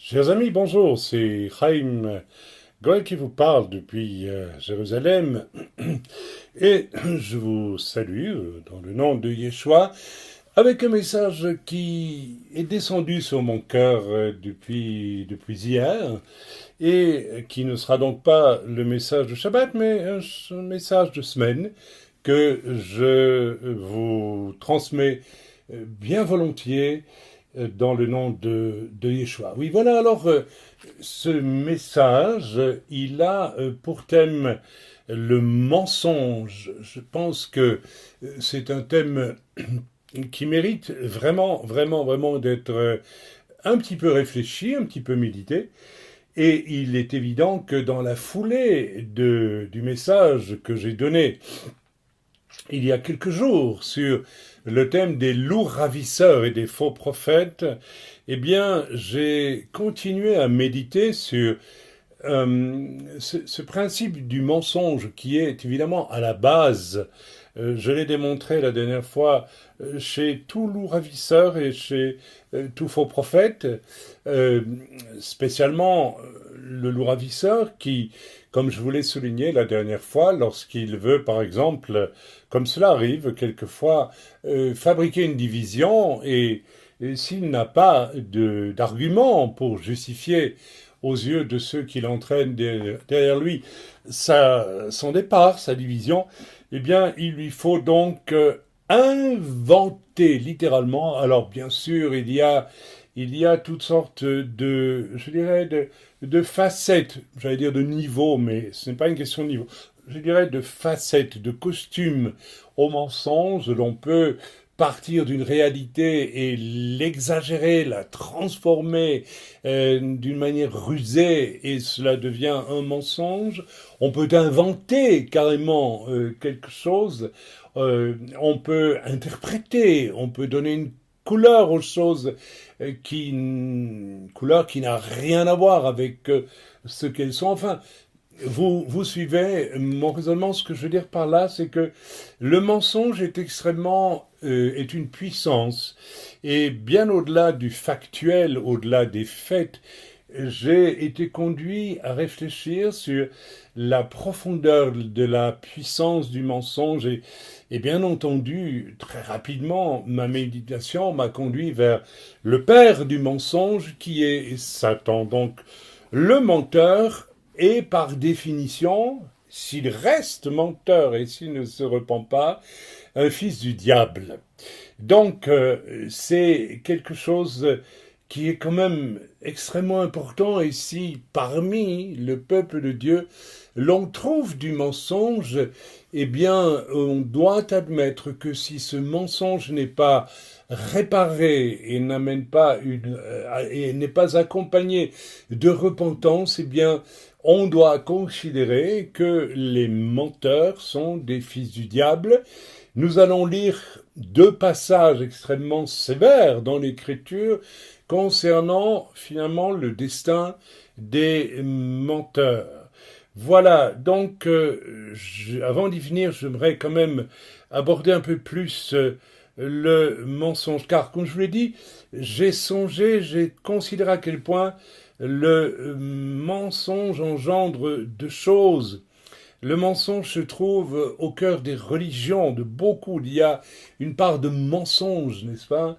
Chers amis, bonjour, c'est Chaim Goël qui vous parle depuis Jérusalem et je vous salue dans le nom de Yeshua avec un message qui est descendu sur mon cœur depuis hier et qui ne sera donc pas le message de Shabbat mais un message de semaine que je vous transmets bien volontiers dans le nom de Yeshua. Oui, voilà, alors ce message, il a pour thème le mensonge. Je pense que c'est un thème qui mérite vraiment d'être un petit peu réfléchi, un petit peu médité. Et il est évident que dans la foulée du message que j'ai donné il y a quelques jours sur le thème des loups ravisseurs et des faux prophètes, eh bien, j'ai continué à méditer sur ce principe du mensonge qui est évidemment à la base. Je l'ai démontré la dernière fois chez tout loup ravisseur et chez tout faux prophète, spécialement le loup ravisseur qui, comme je vous l'ai souligné la dernière fois, lorsqu'il veut par exemple, comme cela arrive quelquefois, fabriquer une division et s'il n'a pas d'argument pour justifier aux yeux de ceux qui l'entraînent derrière lui son départ, sa division, eh bien, il lui faut donc inventer littéralement. Alors, bien sûr, il y a toutes sortes je dirais, de facettes, j'allais dire de niveaux, mais ce n'est pas une question de niveau. Je dirais de facettes, de costumes au mensonge. L'on peut partir d'une réalité et l'exagérer, la transformer d'une manière rusée et cela devient un mensonge. On peut inventer carrément quelque chose, on peut interpréter, on peut donner une couleur aux choses couleur qui n'a rien à voir avec ce qu'elles sont. Enfin, vous suivez mon raisonnement. Ce que je veux dire par là, c'est que le mensonge est est une puissance. Et bien au-delà du factuel, au-delà des faits, j'ai été conduit à réfléchir sur la profondeur de la puissance du mensonge et bien entendu, très rapidement, ma méditation m'a conduit vers le père du mensonge qui est Satan. Donc, le menteur est par définition, s'il reste menteur et s'il ne se repent pas, un fils du diable. Donc, c'est quelque chose qui est quand même extrêmement important, et si parmi le peuple de Dieu, l'on trouve du mensonge, eh bien, on doit admettre que si ce mensonge n'est pas réparé et n'amène pas et n'est pas accompagné de repentance, eh bien, on doit considérer que les menteurs sont des fils du diable. Nous allons lire deux passages extrêmement sévères dans l'Écriture concernant finalement le destin des menteurs. Voilà, donc avant d'y venir, j'aimerais quand même aborder un peu plus le mensonge, car comme je vous l'ai dit, j'ai considéré à quel point le mensonge engendre deux choses. Le mensonge se trouve au cœur des religions, de beaucoup. Il y a une part de mensonge, n'est-ce pas,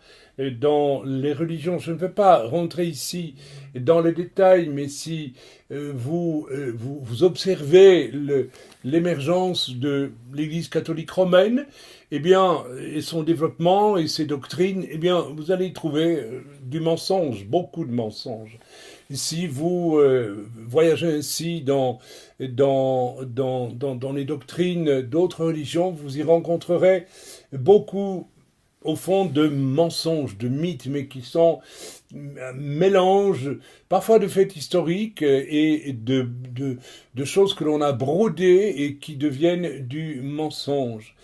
dans les religions. Je ne veux pas rentrer ici dans les détails, mais si vous observez l'émergence de l'Église catholique romaine, eh bien, et son développement et ses doctrines, eh bien, vous allez y trouver du mensonge, beaucoup de mensonges. Si vous voyagez ainsi dans les doctrines d'autres religions, vous y rencontrerez beaucoup, au fond, de mensonges, de mythes, mais qui sont un mélange, parfois de faits historiques et de choses que l'on a brodées et qui deviennent du mensonge.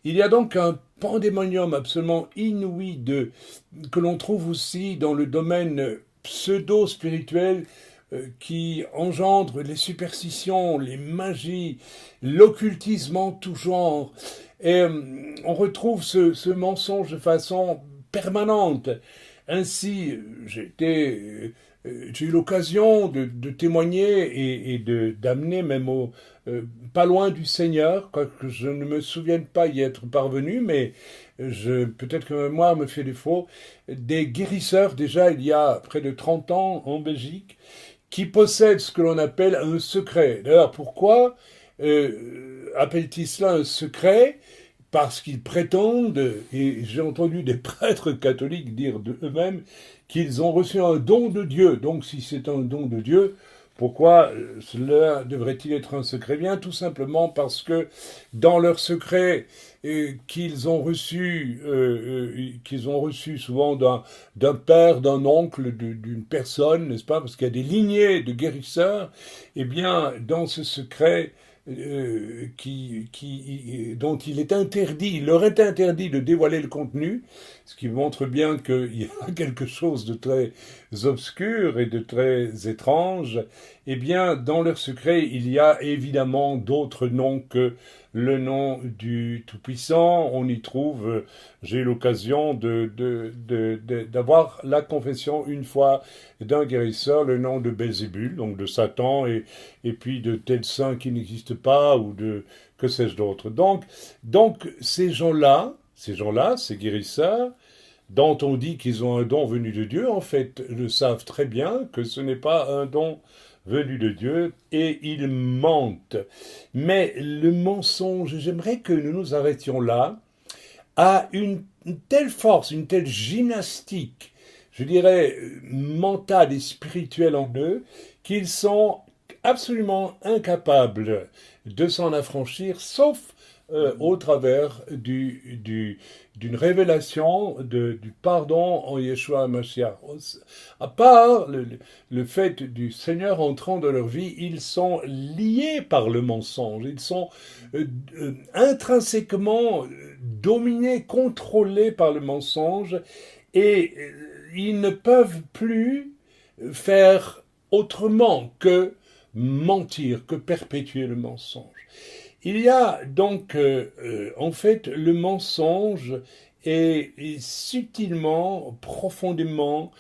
Il y a donc un pandémonium absolument inouï que l'on trouve aussi dans le domaine pseudo-spirituel qui engendre les superstitions, les magies, l'occultisme en tout genre. Et on retrouve ce mensonge de façon permanente. Ainsi, j'ai été j'ai eu l'occasion de témoigner et d'amener même pas loin du Seigneur, quoique je ne me souvienne pas y être parvenu, mais peut-être que ma mémoire me fait défaut, des guérisseurs déjà il y a près de 30 ans en Belgique, qui possèdent ce que l'on appelle un secret. D'ailleurs, pourquoi appelle-t-il cela un secret? Parce qu'ils prétendent, et j'ai entendu des prêtres catholiques dire d'eux-mêmes, qu'ils ont reçu un don de Dieu. Donc si c'est un don de Dieu, pourquoi cela devrait-il être un secret? Bien tout simplement parce que dans leur secret qu'ils ont reçu souvent d'un père, d'un oncle, d'une personne, n'est-ce pas? Parce qu'il y a des lignées de guérisseurs. Eh bien, dans ce secret dont il leur est interdit de dévoiler le contenu, ce qui montre bien qu'il y a quelque chose de très obscur et de très étrange. Eh bien, dans leur secret, il y a évidemment d'autres noms que le nom du Tout-Puissant. On y trouve, j'ai eu l'occasion d'avoir la confession une fois d'un guérisseur, le nom de Belzébul, donc de Satan, et puis de tels saints qui n'existent pas, ou de que sais-je d'autre. Donc ces gens-là, ces guérisseurs, dont on dit qu'ils ont un don venu de Dieu, en fait, le savent très bien que ce n'est pas un don venu de Dieu, et ils mentent. Mais le mensonge, j'aimerais que nous nous arrêtions là, a une telle force, une telle gymnastique, je dirais, mentale et spirituelle en eux, qu'ils sont absolument incapables de s'en affranchir, sauf au travers d'une révélation du pardon en Yeshua HaMashiach. À part le fait du Seigneur entrant dans leur vie, ils sont liés par le mensonge, ils sont intrinsèquement dominés, contrôlés par le mensonge, et ils ne peuvent plus faire autrement que mentir, que perpétuer le mensonge. Il y a donc, en fait, le mensonge est subtilement, profondément,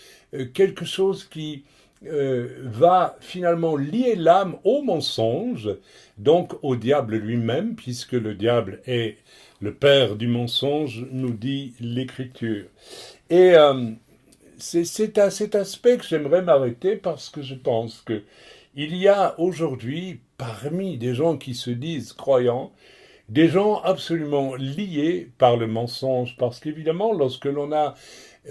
quelque chose qui va finalement lier l'âme au mensonge, donc au diable lui-même, puisque le diable est le père du mensonge, nous dit l'Écriture. Et c'est à cet aspect que j'aimerais m'arrêter, parce que je pense que il y a aujourd'hui, parmi des gens qui se disent croyants, des gens absolument liés par le mensonge, parce qu'évidemment, lorsque l'on a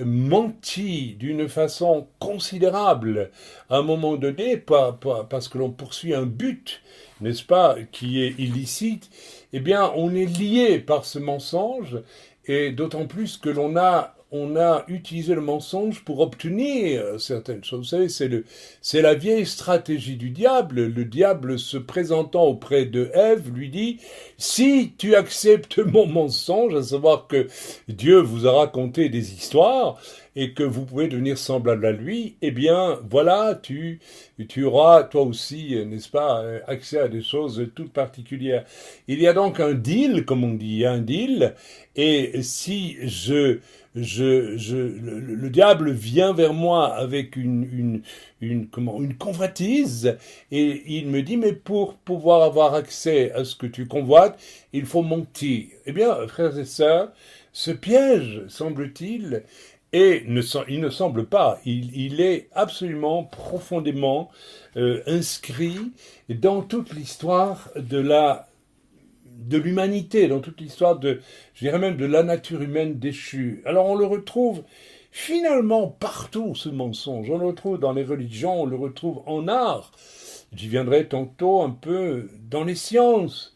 menti d'une façon considérable à un moment donné, parce que l'on poursuit un but, n'est-ce pas, qui est illicite, eh bien, on est lié par ce mensonge, et d'autant plus que on a utilisé le mensonge pour obtenir certaines choses. Vous savez, c'est la vieille stratégie du diable. Le diable, se présentant auprès de Ève, lui dit « Si tu acceptes mon mensonge, à savoir que Dieu vous a raconté des histoires et que vous pouvez devenir semblable à lui, eh bien, voilà, tu auras toi aussi, n'est-ce pas, accès à des choses toutes particulières. » Il y a donc un deal, comme on dit, il y a un deal, et si le diable vient vers moi avec une convoitise, et il me dit, mais pour pouvoir avoir accès à ce que tu convoites, il faut mentir. Eh bien, frères et sœurs, ce piège, semble-t-il, il ne semble pas, il est absolument profondément inscrit dans toute l'histoire de l'humanité, dans toute l'histoire je dirais même de la nature humaine déchue. Alors on le retrouve finalement partout, ce mensonge. On le retrouve dans les religions, on le retrouve en art. J'y viendrai tantôt un peu dans les sciences,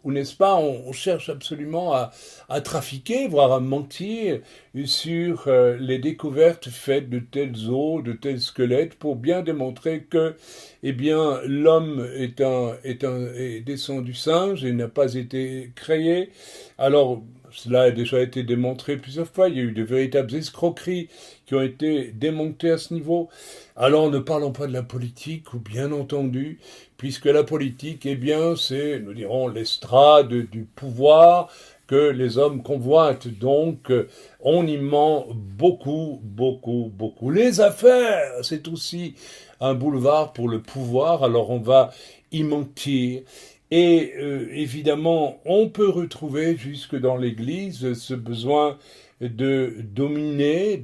où, n'est-ce pas, on cherche absolument à trafiquer, voire à mentir sur les découvertes faites de tels os, de tels squelettes, pour bien démontrer que, eh bien, l'homme est descend du singe et n'a pas été créé. Alors, cela a déjà été démontré plusieurs fois, il y a eu de véritables escroqueries qui ont été démontées à ce niveau. Alors ne parlons pas de la politique, ou bien entendu, puisque la politique, eh bien, c'est, nous dirons, l'estrade du pouvoir que les hommes convoitent. Donc, on y ment beaucoup, beaucoup, beaucoup. Les affaires, c'est aussi un boulevard pour le pouvoir, alors on va y mentir. Et évidemment, on peut retrouver jusque dans l'Église ce besoin de dominer,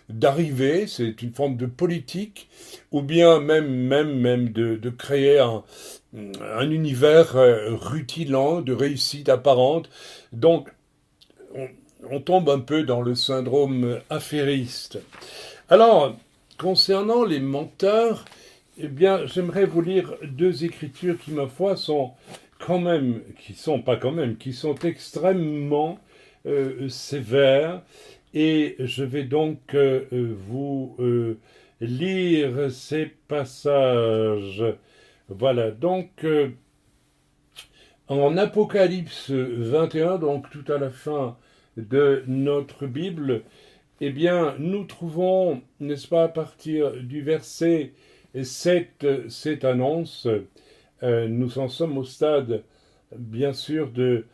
d'arriver, c'est une forme de politique, ou bien même de créer un univers rutilant, de réussite apparente. Donc, on tombe un peu dans le syndrome affairiste. Alors, concernant les menteurs, eh bien, j'aimerais vous lire deux écritures qui, ma foi, sont qui sont extrêmement sévères. Et je vais donc vous lire ces passages. Voilà, donc en Apocalypse 21, donc tout à la fin de notre Bible, eh bien, nous trouvons, n'est-ce pas, à partir du verset 7, cette annonce. Nous en sommes au stade, bien sûr, de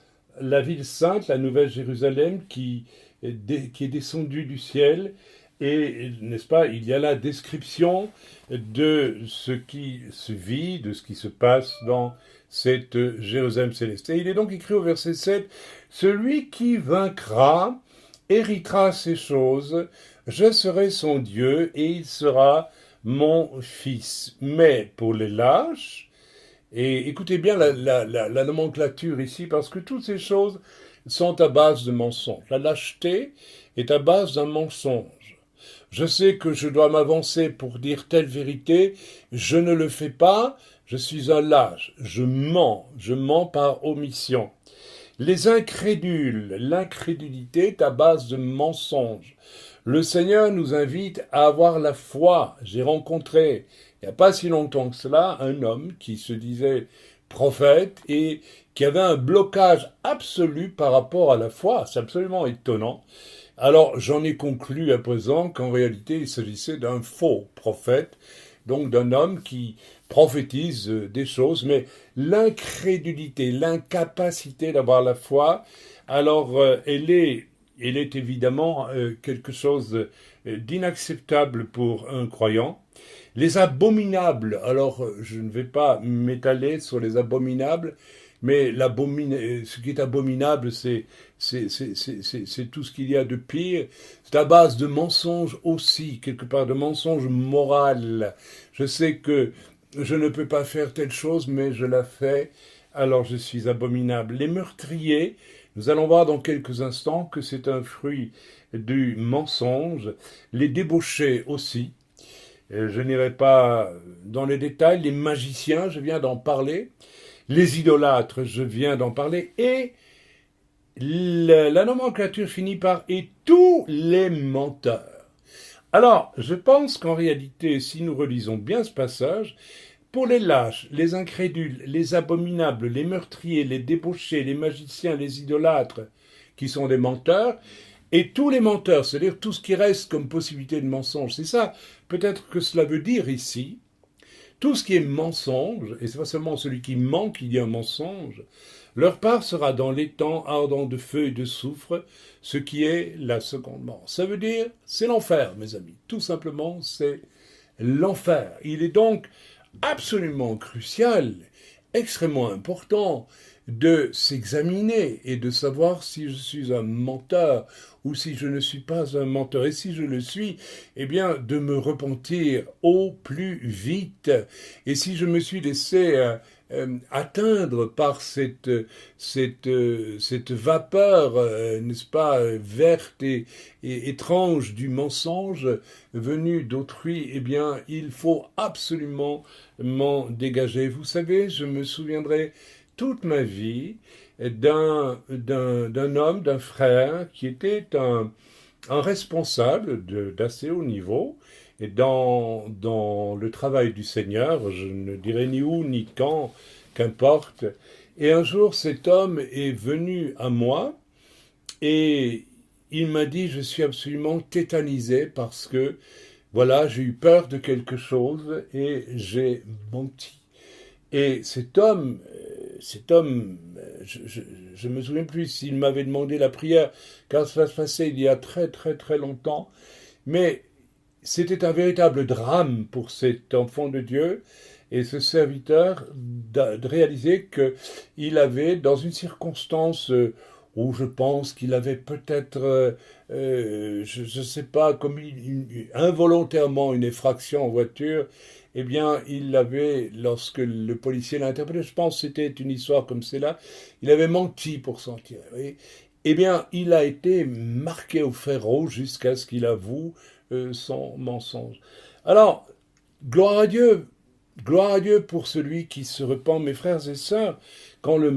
la ville sainte, la Nouvelle Jérusalem, qui est descendue du ciel. Et, n'est-ce pas, il y a la description de ce qui se vit, de ce qui se passe dans cette Jérusalem céleste. Et il est donc écrit au verset 7, « Celui qui vaincra héritera ces choses, je serai son Dieu et il sera mon fils. » Mais pour les lâches, et écoutez bien la nomenclature ici, parce que toutes ces choses sont à base de mensonges. La lâcheté est à base d'un mensonge. Je sais que je dois m'avancer pour dire telle vérité, je ne le fais pas, je suis un lâche, je mens par omission. Les incrédules, l'incrédulité est à base de mensonges. Le Seigneur nous invite à avoir la foi. J'ai rencontré, il n'y a pas si longtemps que cela, un homme qui se disait prophète et qui avait un blocage absolu par rapport à la foi. C'est absolument étonnant. Alors, j'en ai conclu à présent qu'en réalité, il s'agissait d'un faux prophète, donc d'un homme qui prophétise des choses, mais l'incrédulité, l'incapacité d'avoir la foi, alors elle est évidemment quelque chose d'inacceptable pour un croyant. Les abominables, alors je ne vais pas m'étaler sur les abominables, mais ce qui est abominable, c'est tout ce qu'il y a de pire. C'est à base de mensonges aussi, quelque part, de mensonges moraux. Je sais que je ne peux pas faire telle chose, mais je la fais, alors je suis abominable. Les meurtriers, nous allons voir dans quelques instants que c'est un fruit du mensonge. Les débauchés aussi. Je n'irai pas dans les détails. Les magiciens, je viens d'en parler. Les idolâtres, je viens d'en parler. Et la nomenclature finit par « et tous les menteurs ». Alors, je pense qu'en réalité, si nous relisons bien ce passage, pour les lâches, les incrédules, les abominables, les meurtriers, les débauchés, les magiciens, les idolâtres, qui sont des menteurs, et tous les menteurs, c'est-à-dire tout ce qui reste comme possibilité de mensonge, c'est ça peut-être que cela veut dire ici, tout ce qui est mensonge, et c'est pas seulement celui qui ment qu'il y a un mensonge, leur part sera dans l'étang ardent de feu et de soufre, ce qui est la seconde mort. Ça veut dire, c'est l'enfer, mes amis. Tout simplement, c'est l'enfer. Il est donc absolument crucial, extrêmement important, de s'examiner et de savoir si je suis un menteur ou si je ne suis pas un menteur. Et si je le suis, eh bien, de me repentir au plus vite. Et si je me suis laissé atteindre par cette vapeur, n'est-ce pas, verte et étrange du mensonge venu d'autrui, eh bien, il faut absolument m'en dégager. Vous savez, je me souviendrai toute ma vie d'un homme, d'un frère qui était un responsable d'assez haut niveau et dans le travail du Seigneur, je ne dirai ni où ni quand, qu'importe. Et un jour, cet homme est venu à moi et il m'a dit « Je suis absolument tétanisé parce que, voilà, j'ai eu peur de quelque chose et j'ai menti. » Et cet homme cet homme, je me souviens plus s'il m'avait demandé la prière, car ça se passait il y a très très très longtemps, mais c'était un véritable drame pour cet enfant de Dieu et ce serviteur de réaliser qu'il avait, dans une circonstance où je pense qu'il avait peut-être, je ne sais pas, commis involontairement une effraction en voiture, eh bien, il avait, lorsque le policier l'a interpellé, je pense que c'était une histoire comme celle-là, il avait menti pour s'en tirer. Oui. Eh bien, il a été marqué au fer rouge jusqu'à ce qu'il avoue son mensonge. Alors, gloire à Dieu pour celui qui se repent, mes frères et sœurs, quand le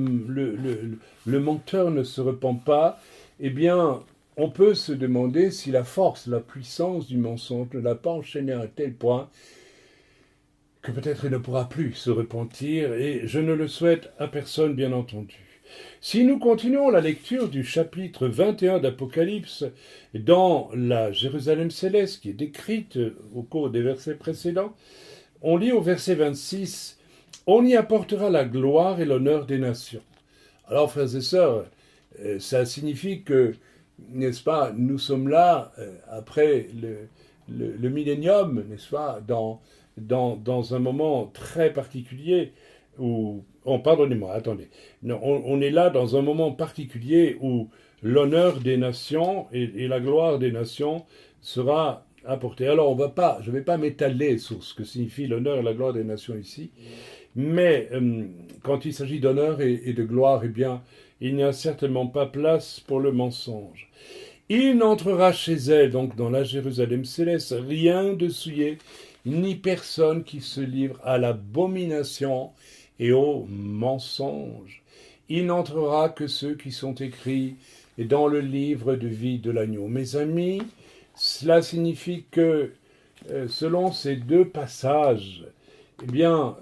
menteur ne se repent pas, eh bien, on peut se demander si la force, la puissance du mensonge ne l'a pas enchaîné à un tel point que peut-être il ne pourra plus se repentir, et je ne le souhaite à personne, bien entendu. Si nous continuons la lecture du chapitre 21 d'Apocalypse dans la Jérusalem céleste qui est décrite au cours des versets précédents, on lit au verset 26 « On y apportera la gloire et l'honneur des nations ». Alors, frères et sœurs, ça signifie que, n'est-ce pas, nous sommes là, après le millénium, n'est-ce pas, dans un moment très particulier où... Oh, pardonnez-moi, attendez. Non, on est là dans un moment particulier où l'honneur des nations et la gloire des nations sera apportée. Alors, je ne vais pas m'étaler sur ce que signifie l'honneur et la gloire des nations ici, mais quand il s'agit d'honneur et de gloire, eh bien, il n'y a certainement pas place pour le mensonge. Il n'entrera chez elle, donc dans la Jérusalem céleste, rien de souillé, ni personne qui se livre à l'abomination et au mensonge. Il n'entrera que ceux qui sont écrits dans le livre de vie de l'agneau. Mes amis, cela signifie que, selon ces deux passages, eh bien,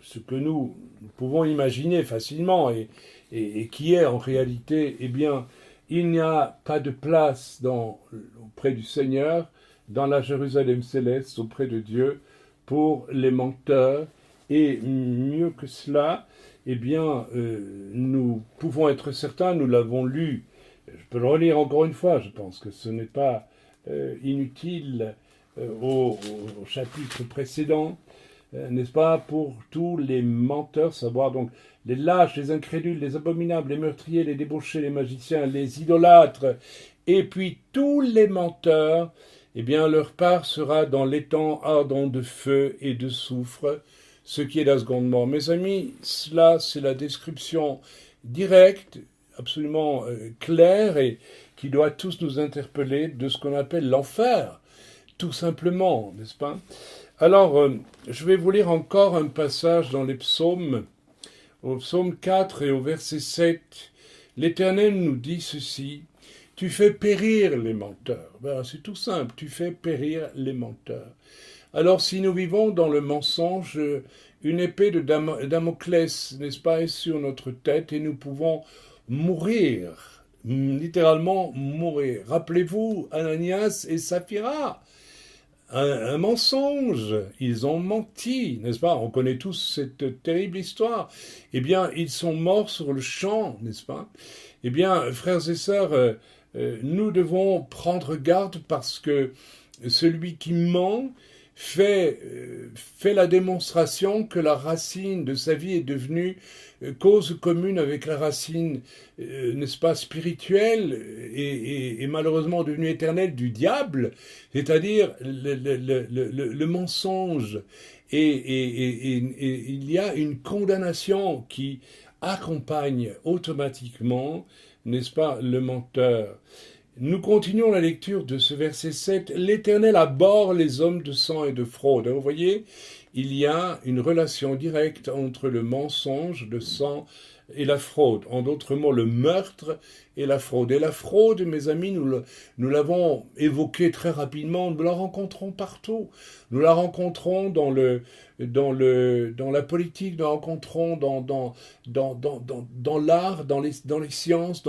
ce que nous pouvons imaginer facilement et qui est en réalité, eh bien, il n'y a pas de place auprès du Seigneur, dans la Jérusalem céleste, auprès de Dieu, pour les menteurs. Et mieux que cela, eh bien, nous pouvons être certains, nous l'avons lu, je peux le relire encore une fois, je pense que ce n'est pas inutile au chapitre précédent, n'est-ce pas, pour tous les menteurs, savoir donc les lâches, les incrédules, les abominables, les meurtriers, les débauchés, les magiciens, les idolâtres, et puis tous les menteurs, eh bien, leur part sera dans l'étang ardent de feu et de soufre, ce qui est la seconde mort. Mes amis, cela, c'est la description directe, absolument claire, et qui doit tous nous interpeller de ce qu'on appelle l'enfer, tout simplement, n'est-ce pas? Alors, je vais vous lire encore un passage dans les psaumes, au psaume 4 et au verset 7. L'Éternel nous dit ceci: « Tu fais périr les menteurs. » Ben, c'est tout simple, tu fais périr les menteurs. Alors, si nous vivons dans le mensonge, une épée de Damoclès, n'est-ce pas, est sur notre tête et nous pouvons mourir, littéralement mourir. Rappelez-vous Ananias et Saphira, un mensonge, ils ont menti, n'est-ce pas? On connaît tous cette terrible histoire. Eh bien, ils sont morts sur le champ, n'est-ce pas? Eh bien, frères et sœurs, nous devons prendre garde parce que celui qui ment fait la démonstration que la racine de sa vie est devenue cause commune avec la racine, n'est-ce pas, spirituelle et malheureusement devenue éternelle du diable, c'est-à-dire le mensonge. Et il y a une condamnation qui accompagne automatiquement, n'est-ce pas, le menteur. Nous continuons la lecture de ce verset 7. « L'Éternel abhorre les hommes de sang et de fraude. » Vous voyez, il y a une relation directe entre le mensonge, le sang et la fraude. En d'autres mots, le meurtre et la fraude. Et la fraude, mes amis, nous l'avons évoqué très rapidement, nous la rencontrons partout. Nous la rencontrons dans la politique, nous la rencontrons dans l'art, dans les sciences,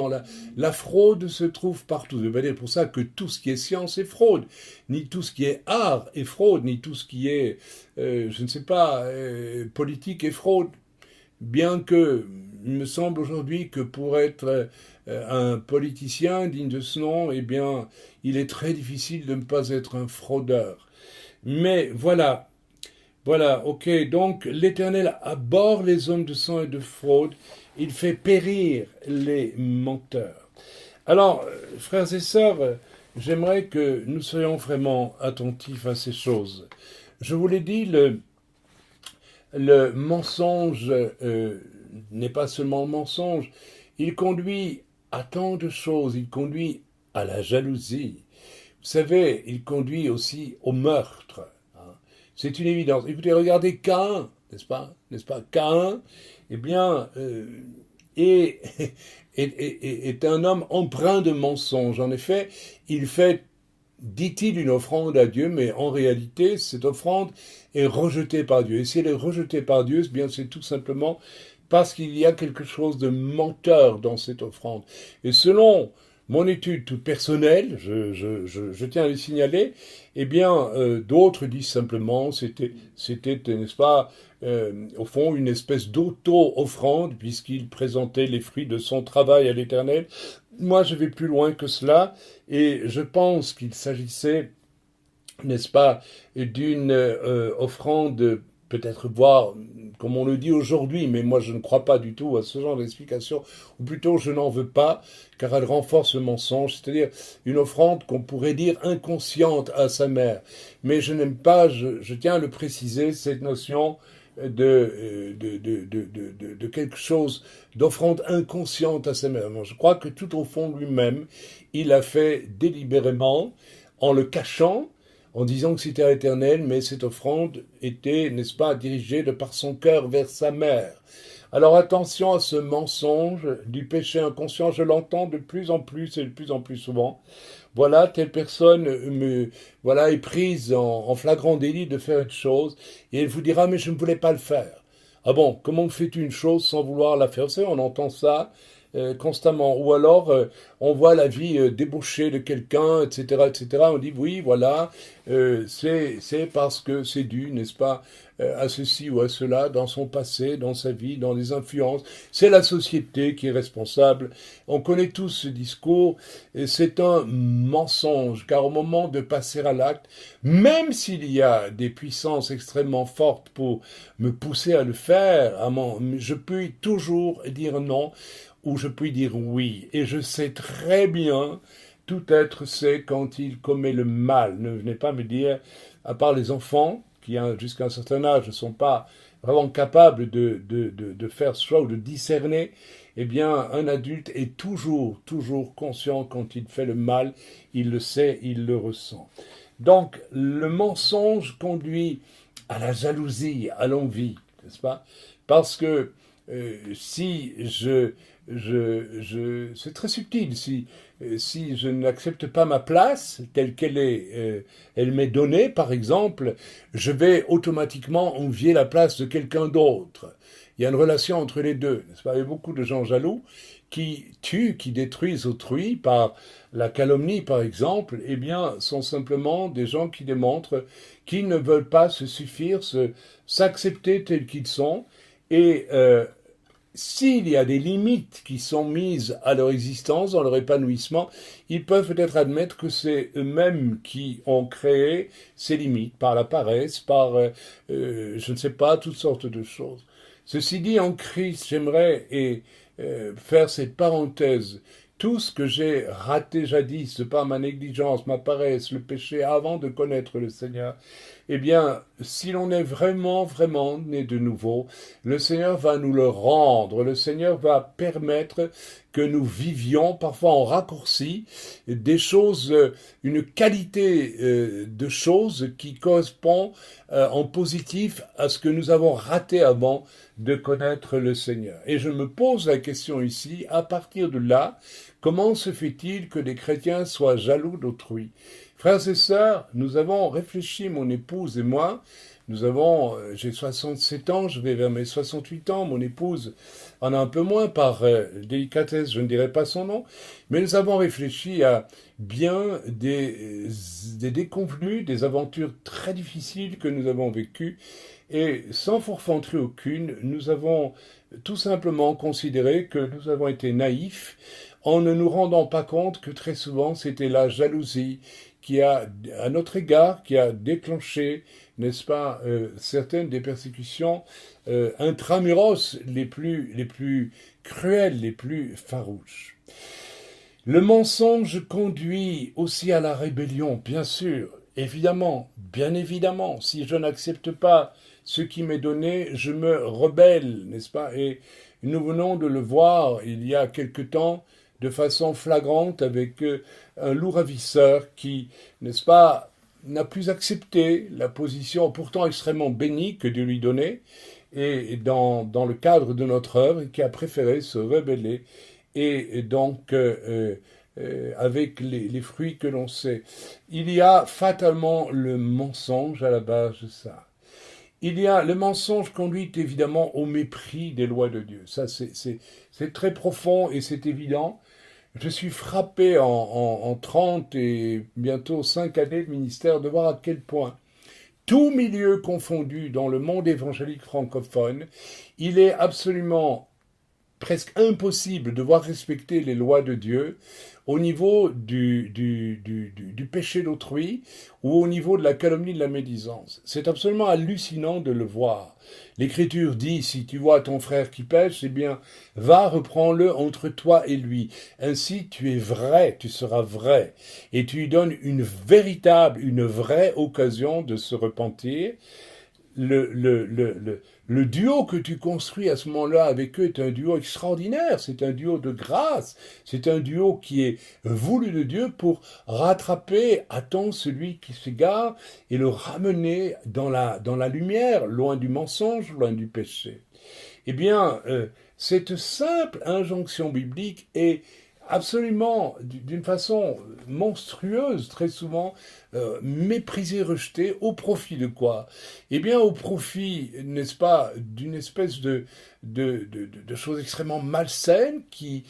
la fraude se trouve partout. Ça veut pas dire pour ça que tout ce qui est science est fraude, ni tout ce qui est art est fraude, ni tout ce qui est, je ne sais pas, politique est fraude. bien que il me semble aujourd'hui que pour être un politicien digne de ce nom, eh bien, il est très difficile de ne pas être un fraudeur. Mais voilà, voilà, ok, donc l'Éternel abhorre les hommes de sang et de fraude, il fait périr les menteurs. Alors, frères et sœurs, j'aimerais que nous soyons vraiment attentifs à ces choses. Je vous l'ai dit, le mensonge n'est pas seulement le mensonge, il conduit à tant de choses, il conduit à la jalousie. Vous savez, il conduit aussi au meurtre. Hein. C'est une évidence. Écoutez, regardez Caïn, n'est-ce pas? N'est-ce pas? Caïn, eh bien, est, est un homme empreint de mensonges. En effet, il fait, dit-il, une offrande à Dieu, mais en réalité, cette offrande est rejetée par Dieu. Et si elle est rejetée par Dieu, eh bien, c'est tout simplement parce qu'il y a quelque chose de menteur dans cette offrande. Et selon mon étude toute personnelle, je tiens à le signaler, eh bien, d'autres disent simplement, c'était, n'est-ce pas, au fond, une espèce d'auto-offrande, puisqu'il présentait les fruits de son travail à l'Éternel. Moi, je vais plus loin que cela, et je pense qu'il s'agissait, n'est-ce pas, d'une offrande, peut-être voire, comme on le dit aujourd'hui, mais moi je ne crois pas du tout à ce genre d'explication, ou plutôt je n'en veux pas, car elle renforce le mensonge, c'est-à-dire une offrande qu'on pourrait dire inconsciente à sa mère. Mais je n'aime pas, je tiens à le préciser, cette notion de quelque chose, d'offrande inconsciente à sa mère. Je crois que tout au fond lui-même, il a fait délibérément, en le cachant, en disant que c'était éternel, mais cette offrande était, n'est-ce pas, dirigée de par son cœur vers sa mère. Alors attention à ce mensonge du péché inconscient, je l'entends de plus en plus et de plus en plus souvent. Voilà, telle personne voilà, est prise en flagrant délit de faire une chose, et elle vous dira, mais je ne voulais pas le faire. Ah bon, comment fais-tu une chose sans vouloir la faire? Vous savez, on entend ça constamment. Ou alors, on voit la vie débauchée de quelqu'un, etc., etc. On dit, oui, voilà, c'est parce que c'est dû, n'est-ce pas, à ceci ou à cela, dans son passé, dans sa vie, dans les influences. C'est la société qui est responsable. On connaît tous ce discours, et c'est un mensonge, car au moment de passer à l'acte, même s'il y a des puissances extrêmement fortes pour me pousser à le faire, je peux toujours dire non, ou je puis dire oui. Et je sais très bien, tout être sait quand il commet le mal. Ne venez pas me dire, à part les enfants, qui jusqu'à un certain âge ne sont pas vraiment capables de faire ce choix ou de discerner, eh bien, un adulte est toujours conscient quand il fait le mal, il le sait, il le ressent. Donc, le mensonge conduit à la jalousie, à l'envie, n'est-ce pas? Parce que si c'est très subtil. Si je n'accepte pas ma place telle qu'elle est, elle m'est donnée, par exemple, je vais automatiquement envier la place de quelqu'un d'autre. Il y a une relation entre les deux, n'est-ce pas? Il y a beaucoup de gens jaloux qui tuent, qui détruisent autrui par la calomnie, par exemple, eh bien, sont simplement des gens qui démontrent qu'ils ne veulent pas se suffire, s'accepter tels qu'ils sont, et s'il y a des limites qui sont mises à leur existence, dans leur épanouissement, ils peuvent peut-être admettre que c'est eux-mêmes qui ont créé ces limites, par la paresse, par, je ne sais pas, toutes sortes de choses. Ceci dit, en Christ, j'aimerais faire cette parenthèse. Tout ce que j'ai raté jadis par ma négligence, ma paresse, le péché avant de connaître le Seigneur, eh bien, si l'on est vraiment né de nouveau, le Seigneur va nous le rendre. Le Seigneur va permettre que nous vivions, parfois en raccourci, des choses, une qualité de choses qui correspond en positif à ce que nous avons raté avant de connaître le Seigneur. Et je me pose la question ici, à partir de là, comment se fait-il que les chrétiens soient jaloux d'autrui? Frères et sœurs, nous avons réfléchi, mon épouse et moi, j'ai 67 ans, je vais vers mes 68 ans, mon épouse en a un peu moins par délicatesse, je ne dirai pas son nom, mais nous avons réfléchi à bien des déconvenues, des aventures très difficiles que nous avons vécues, et sans forfanterie aucune, nous avons tout simplement considéré que nous avons été naïfs en ne nous rendant pas compte que très souvent c'était la jalousie qui a, à notre égard, qui a déclenché, n'est-ce pas, certaines des persécutions intramuros les plus cruelles, les plus farouches. Le mensonge conduit aussi à la rébellion, bien sûr, évidemment, bien évidemment. Si je n'accepte pas ce qui m'est donné, je me rebelle, n'est-ce pas? Et nous venons de le voir il y a quelque temps de façon flagrante avec un loup ravisseur qui, n'est-ce pas, n'a plus accepté la position pourtant extrêmement bénie que Dieu lui donnait et dans le cadre de notre œuvre et qui a préféré se rebeller et donc avec les fruits que l'on sait. Il y a fatalement le mensonge à la base de ça. Le mensonge conduit évidemment au mépris des lois de Dieu. Ça, c'est très profond et c'est évident. Je suis frappé en 30 et bientôt 5 années de ministère de voir à quel point, tout milieu confondu dans le monde évangélique francophone, il est absolument presque impossible de voir respecter les lois de Dieu au niveau du péché d'autrui ou au niveau de la calomnie de la médisance. C'est absolument hallucinant de le voir. L'Écriture dit, si tu vois ton frère qui pêche, eh bien, va, reprends-le entre toi et lui. Ainsi, tu es vrai, tu seras vrai. Et tu lui donnes une vraie occasion de se repentir. Le duo que tu construis à ce moment-là avec eux est un duo extraordinaire, c'est un duo de grâce, c'est un duo qui est voulu de Dieu pour rattraper à temps celui qui s'égare et le ramener dans la lumière, loin du mensonge, loin du péché. Eh bien, cette simple injonction biblique est absolument, d'une façon monstrueuse, très souvent, méprisée, rejetée, au profit de quoi? Eh bien, au profit, n'est-ce pas, d'une espèce de choses extrêmement malsaines qui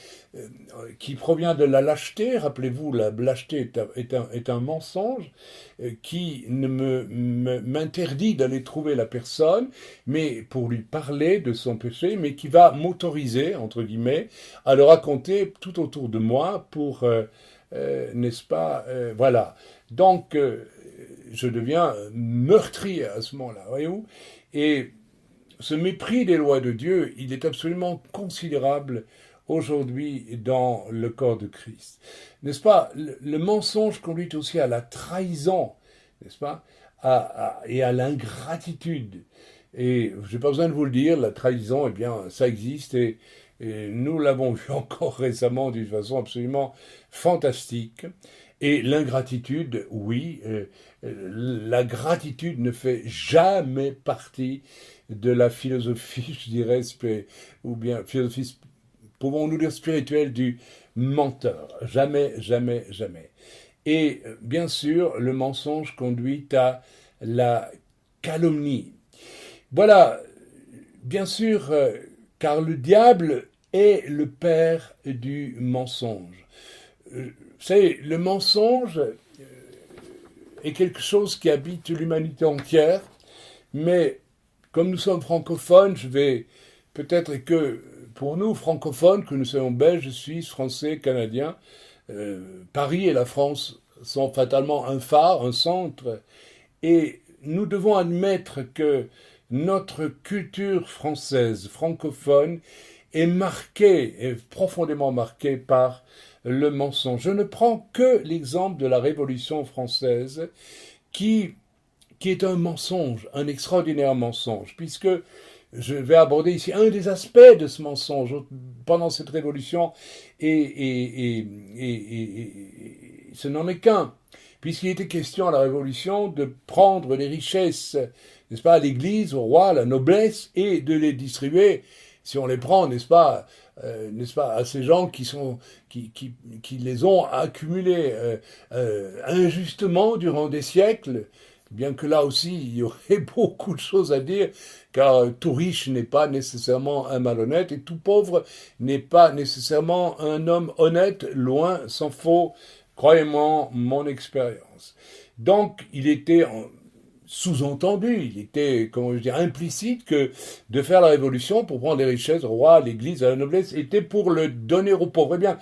provient de la lâcheté. Rappelez-vous, la lâcheté est un mensonge qui m'interdit d'aller trouver la personne, mais pour lui parler de son péché, mais qui va m'autoriser, entre guillemets, à le raconter tout autour de moi pour, n'est-ce pas, voilà. Donc, je deviens meurtrier à ce moment-là, voyez-vous. Et ce mépris des lois de Dieu, il est absolument considérable aujourd'hui dans le corps de Christ. N'est-ce pas? Le mensonge conduit aussi à la trahison, n'est-ce pas? Et à l'ingratitude. Et je n'ai pas besoin de vous le dire, la trahison, eh bien, ça existe et nous l'avons vu encore récemment d'une façon absolument fantastique. Et l'ingratitude, oui, la gratitude ne fait jamais partie de la philosophie, je dirais, ou bien philosophie, pouvons-nous dire spirituelle, du menteur. Jamais, jamais, jamais. Et bien sûr, le mensonge conduit à la calomnie. Voilà, bien sûr, car le diable est le père du mensonge. Vous savez, le mensonge est quelque chose qui habite l'humanité entière, mais comme nous sommes francophones, je vais peut-être que pour nous, francophones, que nous soyons belges, suisses, français, canadiens, Paris et la France sont fatalement un phare, un centre, et nous devons admettre que notre culture française, francophone, est marquée, est profondément marquée par le mensonge. Je ne prends que l'exemple de la Révolution française qui est un mensonge, un extraordinaire mensonge, puisque je vais aborder ici un des aspects de ce mensonge pendant cette révolution, et ce n'en est qu'un, puisqu'il était question à la Révolution de prendre les richesses, n'est-ce pas, à l'Église, au roi, à la noblesse, et de les distribuer si on les prend, n'est-ce pas, à ces gens qui les ont accumulés injustement durant des siècles, bien que là aussi il y aurait beaucoup de choses à dire, car tout riche n'est pas nécessairement un malhonnête et tout pauvre n'est pas nécessairement un homme honnête, loin s'en faut, croyez-moi, mon expérience. Donc il était sous-entendu, il était, comment je dire, implicite que de faire la révolution pour prendre les richesses au roi, à l'église, à la noblesse, était pour le donner aux pauvres. Eh bien,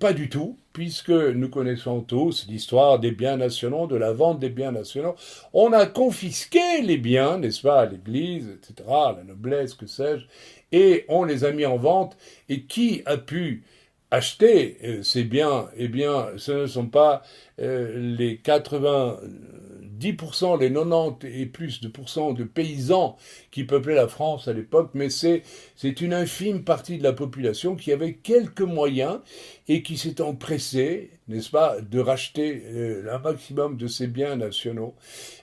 pas du tout, puisque nous connaissons tous l'histoire des biens nationaux, de la vente des biens nationaux. On a confisqué les biens, n'est-ce pas, à l'église, etc., à la noblesse, que sais-je, et on les a mis en vente. Et qui a pu acheter ces biens? Eh bien, ce ne sont pas les 90%, les 90 et plus de pourcents de paysans qui peuplaient la France à l'époque, mais c'est une infime partie de la population qui avait quelques moyens et qui s'est empressée, n'est-ce pas, de racheter un maximum de ces biens nationaux.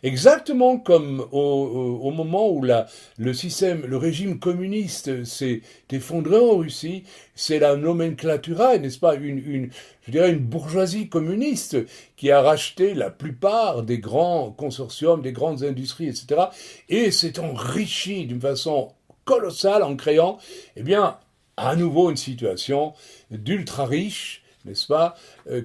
Exactement comme au moment où le régime communiste s'est effondré en Russie, c'est la nomenclatura, n'est-ce pas, je dirais une bourgeoisie communiste qui a racheté la plupart des grands consortiums, des grandes industries, etc. et s'est enrichi d'une façon colossale en créant, eh bien, à nouveau une situation d'ultra riches, n'est-ce pas,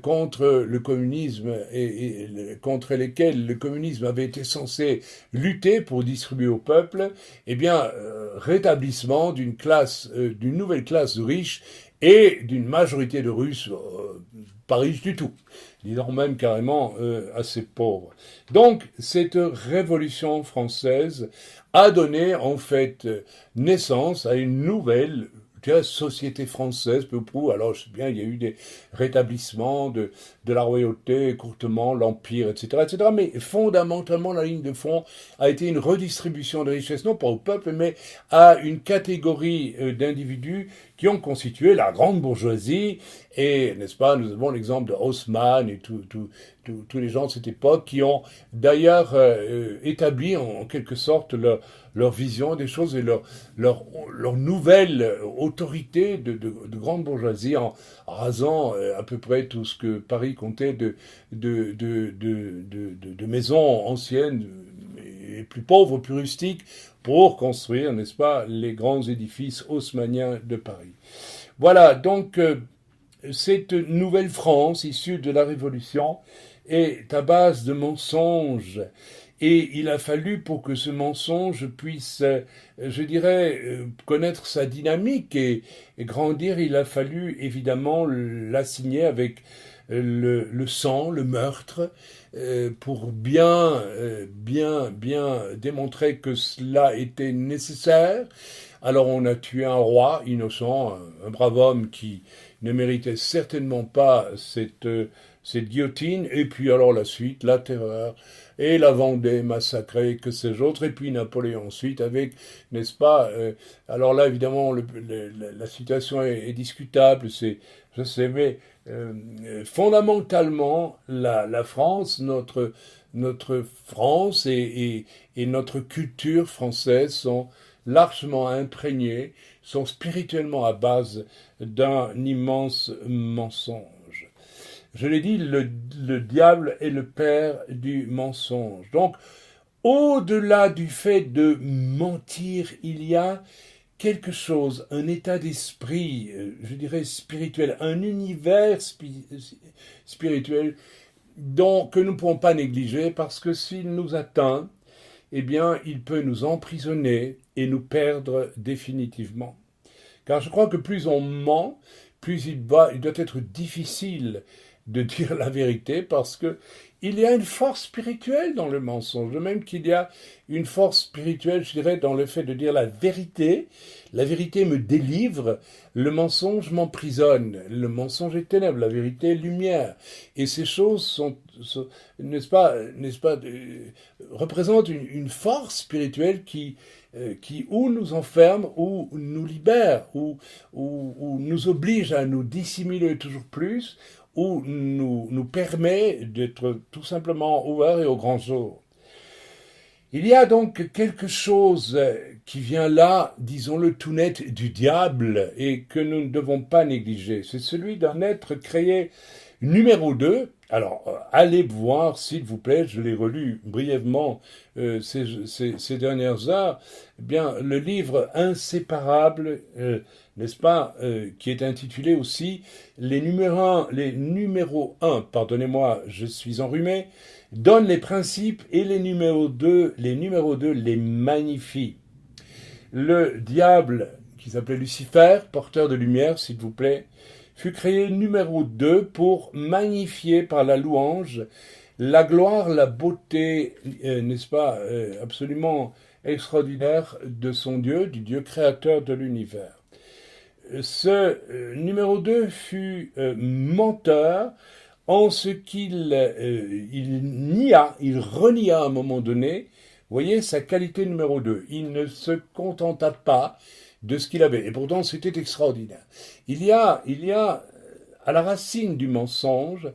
contre le communisme et contre lesquels le communisme avait été censé lutter pour distribuer au peuple, eh bien, rétablissement d'une nouvelle classe de riches et d'une majorité de Russes pas riches du tout, disons même carrément assez pauvres. Donc, cette révolution française a donné en fait naissance à une nouvelle société française, peu ou prou. Alors, je sais bien, il y a eu des rétablissements de la royauté, courtement, l'empire, etc., etc., mais fondamentalement, la ligne de fond a été une redistribution de richesses, non pas au peuple, mais à une catégorie d'individus qui ont constitué la grande bourgeoisie. Et, n'est-ce pas, nous avons l'exemple de Haussmann et tous les gens de cette époque qui ont d'ailleurs établi en quelque sorte leur vision des choses et leur nouvelle autorité de grande bourgeoisie en rasant à peu près tout ce que Paris comptait de maisons anciennes et plus pauvres, plus rustiques, pour construire, n'est-ce pas, les grands édifices haussmanniens de Paris. Voilà, donc cette nouvelle France issue de la Révolution est à base de mensonges. Et il a fallu, pour que ce mensonge puisse, je dirais, connaître sa dynamique et grandir, il a fallu évidemment l'assigner avec le sang, le meurtre, pour bien démontrer que cela était nécessaire. Alors on a tué un roi innocent, un brave homme qui ne méritait certainement pas cette guillotine, et puis alors la suite, la terreur, et la Vendée massacrée, que sais-je autre, et puis Napoléon ensuite avec, n'est-ce pas, alors là évidemment la situation est discutable, je sais, mais fondamentalement la France, notre France et notre culture française sont largement imprégnés, sont spirituellement à base d'un immense mensonge. Je l'ai dit, le diable est le père du mensonge. Donc, au-delà du fait de mentir, il y a quelque chose, un état d'esprit, je dirais spirituel, un univers spirituel que nous ne pouvons pas négliger parce que s'il nous atteint, eh bien, il peut nous emprisonner et nous perdre définitivement. Car je crois que plus on ment, plus il doit être difficile de dire la vérité parce que il y a une force spirituelle dans le mensonge, de même qu'il y a une force spirituelle, je dirais, dans le fait de dire la vérité. La vérité me délivre, le mensonge m'emprisonne. Le mensonge est ténèbres, la vérité est lumière. Et ces choses sont n'est-ce pas, représentent une force spirituelle qui ou nous enferme, ou nous libère, ou nous oblige à nous dissimuler toujours plus, ou nous permet d'être tout simplement ouverts et au grand jour. Il y a donc quelque chose qui vient là, disons-le tout net, du diable et que nous ne devons pas négliger. C'est celui d'un être créé numéro 2. Alors, allez voir, s'il vous plaît, je l'ai relu brièvement ces dernières heures, eh bien, le livre Inséparable, n'est-ce pas, qui est intitulé aussi les numéros 1, pardonnez-moi, je suis enrhumé, donne les principes et les numéros 2 les magnifie. Le diable, qui s'appelait Lucifer, porteur de lumière, s'il vous plaît, fut créé numéro 2 pour magnifier par la louange la gloire, la beauté, n'est-ce pas, absolument extraordinaire de son Dieu, du Dieu créateur de l'univers. Ce numéro 2 fut menteur en ce qu'il il renia à un moment donné, vous voyez, sa qualité numéro 2. Il ne se contenta pas de ce qu'il avait. Et pourtant, c'était extraordinaire. Il y a à la racine du mensonge,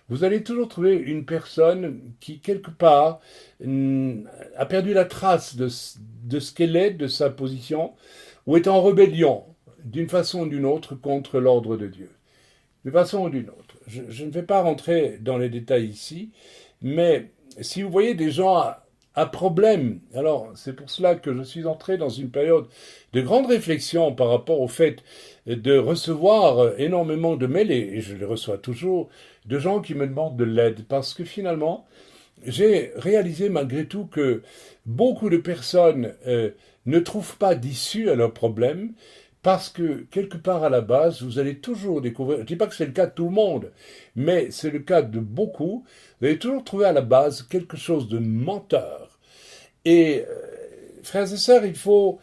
vous allez toujours trouver une personne qui, quelque part, a perdu la trace de ce qu'elle est, de sa position, ou est en rébellion, d'une façon ou d'une autre, contre l'ordre de Dieu. D'une façon ou d'une autre. Je ne vais pas rentrer dans les détails ici, mais si vous voyez des gens à problème, alors c'est pour cela que je suis entré dans une période de grande réflexion par rapport au fait de recevoir énormément de mails, et je les reçois toujours, de gens qui me demandent de l'aide, parce que finalement, j'ai réalisé malgré tout que beaucoup de personnes ne trouvent pas d'issue à leurs problèmes, parce que quelque part à la base, vous allez toujours découvrir, je ne dis pas que c'est le cas de tout le monde, mais c'est le cas de beaucoup, vous allez toujours trouver à la base quelque chose de menteur. Et frères et sœurs, il faut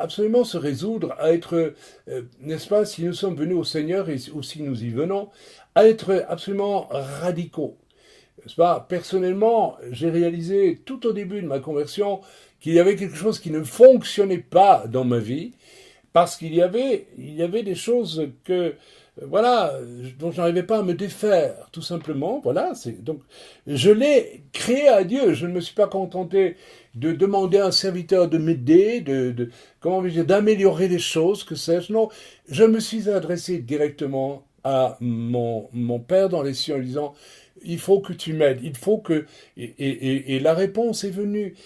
absolument se résoudre à être, n'est-ce pas, si nous sommes venus au Seigneur ou si nous y venons, à être absolument radicaux. N'est-ce pas? Personnellement, j'ai réalisé tout au début de ma conversion qu'il y avait quelque chose qui ne fonctionnait pas dans ma vie, parce qu'il y avait des choses que, voilà, dont je n'arrivais pas à me défaire, tout simplement. Voilà, donc je l'ai créé à Dieu. Je ne me suis pas contenté de demander à un serviteur de m'aider, comment dire, d'améliorer les choses, que sais-je. Non, je me suis adressé directement à mon Père dans les cieux en lui disant: il faut que tu m'aides, il faut que... Et la réponse est venue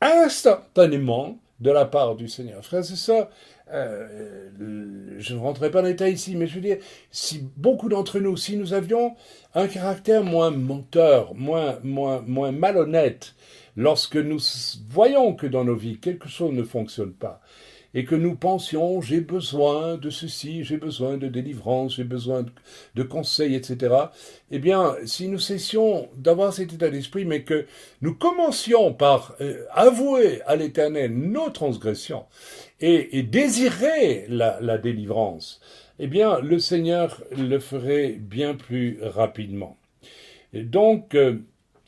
instantanément de la part du Seigneur. Frères et sœurs, je ne rentrerai pas dans les détails ici, mais je veux dire, si beaucoup d'entre nous, si nous avions un caractère moins menteur, moins malhonnête, lorsque nous voyons que dans nos vies, quelque chose ne fonctionne pas, et que nous pensions, j'ai besoin de ceci, j'ai besoin de délivrance, j'ai besoin de conseils, etc., eh bien, si nous cessions d'avoir cet état d'esprit, mais que nous commencions par avouer à l'Éternel nos transgressions et désirer la délivrance, eh bien, le Seigneur le ferait bien plus rapidement. Et donc,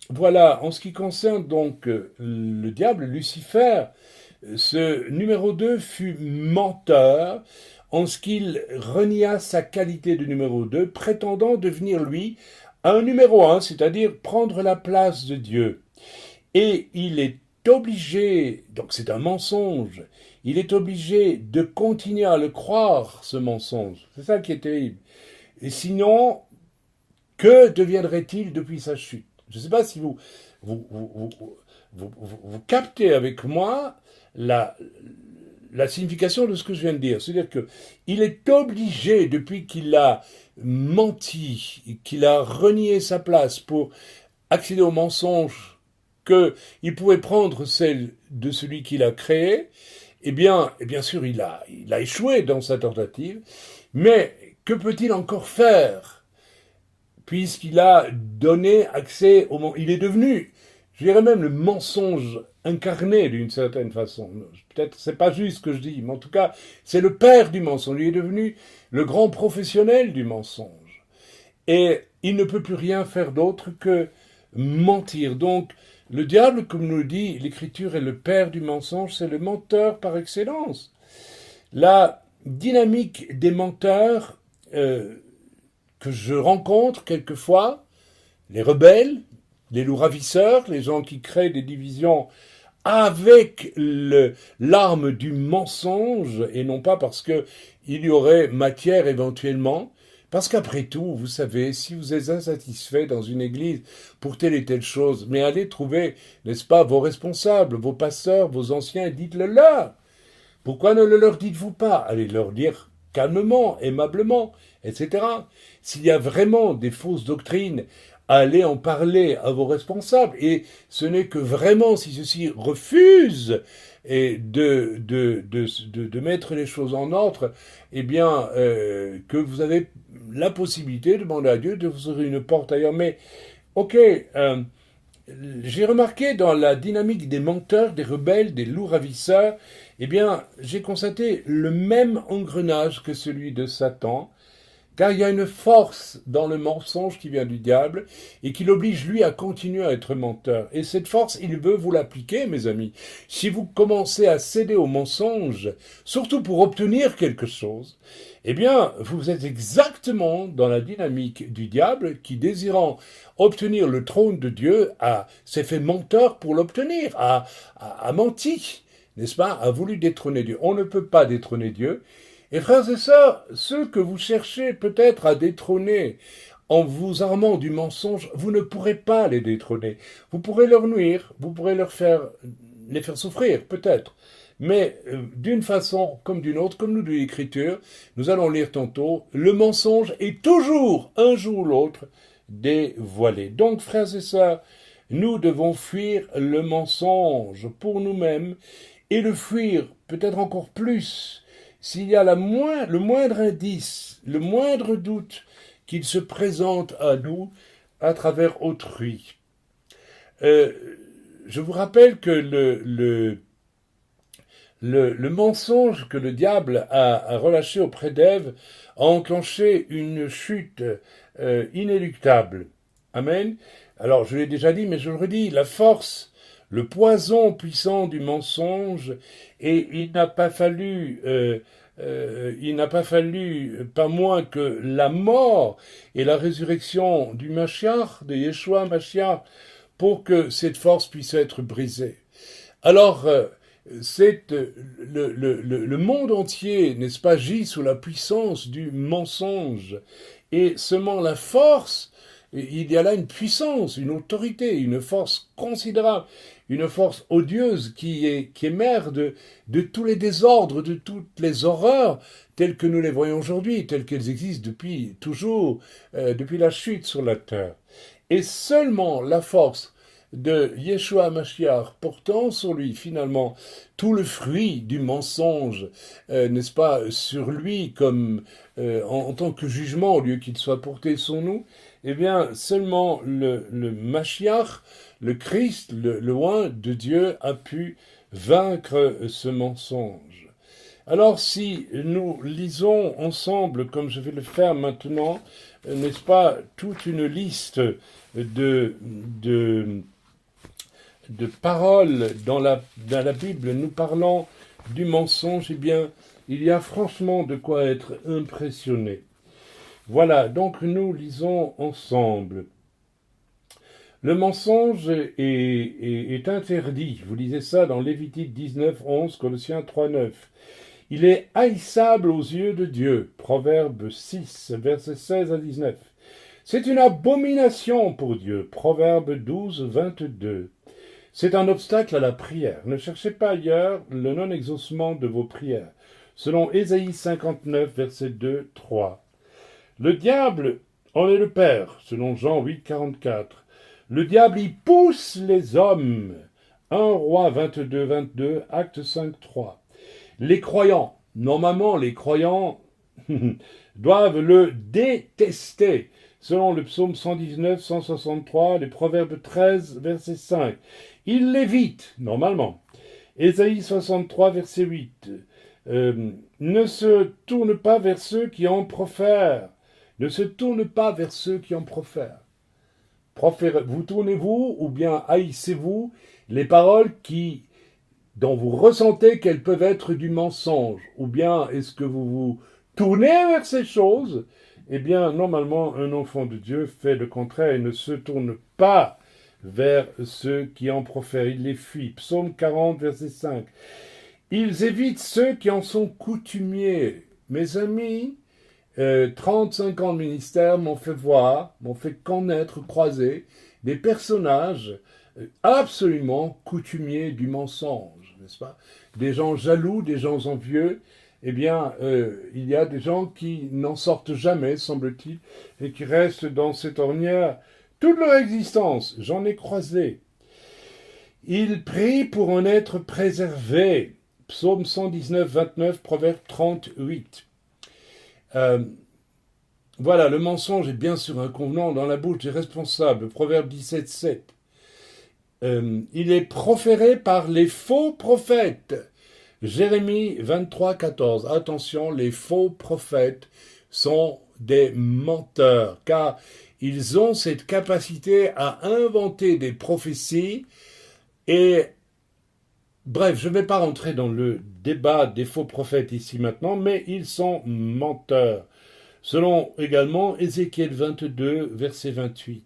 voilà, en ce qui concerne donc le diable, Lucifer, ce numéro 2 fut menteur en ce qu'il renia sa qualité de numéro 2, prétendant devenir lui un numéro 1, c'est-à-dire prendre la place de Dieu. Et il est obligé, donc c'est un mensonge, il est obligé de continuer à le croire, ce mensonge. C'est ça qui est terrible. Et sinon, que deviendrait-il depuis sa chute? Je ne sais pas si vous captez avec moi la signification de ce que je viens de dire. C'est-à-dire qu'il est obligé, depuis qu'il a menti, qu'il a renié sa place pour accéder au mensonge, qu'il pouvait prendre celle de celui qu'il a créé, et bien sûr, il a échoué dans sa tentative, mais que peut-il encore faire, puisqu'il a donné accès au mensonge? Il est devenu, je dirais même, le mensonge incarné d'une certaine façon. Peut-être c'est pas juste ce que je dis, mais en tout cas, c'est le père du mensonge. Il est devenu le grand professionnel du mensonge. Et il ne peut plus rien faire d'autre que mentir. Donc, le diable, comme nous le dit l'Écriture, est le père du mensonge, c'est le menteur par excellence. La dynamique des menteurs que je rencontre quelquefois, les rebelles, les loups ravisseurs, les gens qui créent des divisions avec l'arme du mensonge, et non pas parce qu'il y aurait matière éventuellement. Parce qu'après tout, vous savez, si vous êtes insatisfait dans une église pour telle et telle chose, mais allez trouver, n'est-ce pas, vos responsables, vos pasteurs, vos anciens, et dites-le leur. Pourquoi ne le leur dites-vous pas? Allez leur dire calmement, aimablement, etc. S'il y a vraiment des fausses doctrines, allez en parler à vos responsables. Et ce n'est que vraiment si ceux-ci refusent de mettre les choses en ordre, eh bien, que vous avez la possibilité de demander à Dieu de vous ouvrir une porte ailleurs. Mais, ok, j'ai remarqué dans la dynamique des menteurs, des rebelles, des loups ravisseurs, eh bien, j'ai constaté le même engrenage que celui de Satan, car il y a une force dans le mensonge qui vient du diable et qui l'oblige, lui, à continuer à être menteur. Et cette force, il veut vous l'appliquer, mes amis. Si vous commencez à céder au mensonge, surtout pour obtenir quelque chose, eh bien, vous êtes exactement dans la dynamique du diable qui, désirant obtenir le trône de Dieu, s'est fait menteur pour l'obtenir, a menti, n'est-ce pas, a voulu détrôner Dieu. On ne peut pas détrôner Dieu. Et frères et sœurs, ceux que vous cherchez peut-être à détrôner en vous armant du mensonge, vous ne pourrez pas les détrôner. Vous pourrez leur nuire, vous pourrez les faire souffrir, peut-être. Mais d'une façon comme d'une autre, comme nous dit l'Écriture, nous allons lire tantôt, le mensonge est toujours, un jour ou l'autre, dévoilé. Donc, frères et sœurs, nous devons fuir le mensonge pour nous-mêmes et le fuir peut-être encore plus s'il y a le moindre indice, le moindre doute qu'il se présente à nous à travers autrui. Je vous rappelle que le mensonge que le diable a relâché auprès d'Ève a enclenché une chute inéluctable. Amen. Alors, je l'ai déjà dit, mais je le redis, la force, le poison puissant du mensonge, et il n'a pas fallu pas moins que la mort et la résurrection du Mashiach, de Yeshua Mashiach, pour que cette force puisse être brisée. Alors, le monde entier, n'est-ce pas, gît sous la puissance du mensonge, et seulement la force, il y a là une puissance, une autorité, une force considérable, une force odieuse qui émerge de tous les désordres, de toutes les horreurs telles que nous les voyons aujourd'hui, telles qu'elles existent depuis toujours, depuis la chute sur la terre. Et seulement la force de Yeshua Mashiach portant sur lui finalement tout le fruit du mensonge, n'est-ce pas, sur lui comme en tant que jugement au lieu qu'il soit porté sur nous, eh bien seulement le Mashiach, le Christ, le oint de Dieu a pu vaincre ce mensonge. Alors si nous lisons ensemble, comme je vais le faire maintenant, n'est-ce pas, toute une liste de paroles dans la Bible nous parlant du mensonge, eh bien, il y a franchement de quoi être impressionné. Voilà, donc nous lisons ensemble. Le mensonge est interdit. Vous lisez ça dans Lévitique 19, 11, Colossiens 3, 9. Il est haïssable aux yeux de Dieu. Proverbe 6, versets 16 à 19. C'est une abomination pour Dieu. Proverbe 12, 22. C'est un obstacle à la prière. Ne cherchez pas ailleurs le non-exaucement de vos prières. Selon Ésaïe 59, versets 2, 3. Le diable en est le père, selon Jean 8, 44. Le diable y pousse les hommes. 1 Roi 22, 22, Acte 5, 3. Les croyants, normalement les croyants doivent le détester. Selon le psaume 119, 163, les proverbes 13, verset 5. Ils l'évitent, normalement. Ésaïe 63, verset 8. Ne se tourne pas vers ceux qui en profèrent. Ne se tourne pas vers ceux qui en profèrent. Vous tournez-vous ou bien haïssez-vous les paroles dont vous ressentez qu'elles peuvent être du mensonge, ou bien est-ce que vous vous tournez vers ces choses? Eh bien, normalement, un enfant de Dieu fait le contraire et ne se tourne pas vers ceux qui en profèrent. Il les fuit. Psaume 40, verset 5. Ils évitent ceux qui en sont coutumiers. Mes amis, 35 ans de ministère m'ont fait voir, m'ont fait connaître, croiser des personnages absolument coutumiers du mensonge, n'est-ce pas? Des gens jaloux, des gens envieux. Eh bien, il y a des gens qui n'en sortent jamais, semble-t-il, et qui restent dans cette ornière toute leur existence. J'en ai croisé. Ils prient pour en être préservés. Psaume 119, 29, Proverbe 38. Voilà, le mensonge est bien sûr inconvenant dans la bouche des responsables. Proverbe 17, 7. Il est proféré par les faux prophètes. Jérémie 23, 14. Attention, les faux prophètes sont des menteurs, car ils ont cette capacité à inventer des prophéties et bref, je ne vais pas rentrer dans le débat des faux prophètes ici maintenant, mais ils sont menteurs. Selon également Ézéchiel 22, verset 28.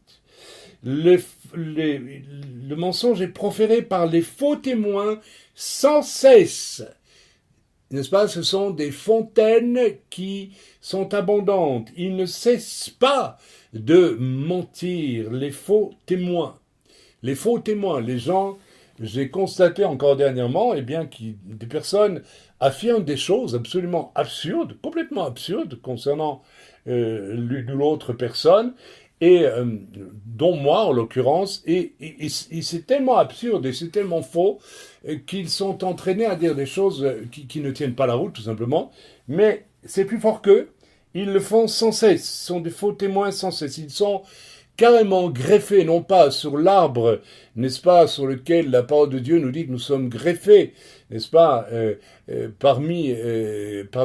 Le mensonge est proféré par les faux témoins sans cesse. N'est-ce pas? Ce sont des fontaines qui sont abondantes. Ils ne cessent pas de mentir, les faux témoins. Les faux témoins, les gens, j'ai constaté encore dernièrement, eh bien, des personnes affirment des choses absolument absurdes, complètement absurdes concernant l'une ou l'autre personne, et dont moi en l'occurrence, et c'est tellement absurde et c'est tellement faux qu'ils sont entraînés à dire des choses qui ne tiennent pas la route tout simplement, mais c'est plus fort qu'eux, ils le font sans cesse, ce sont des faux témoins sans cesse, ils sont carrément greffés, non pas sur l'arbre, n'est-ce pas, sur lequel la parole de Dieu nous dit que nous sommes greffés, n'est-ce pas, parmi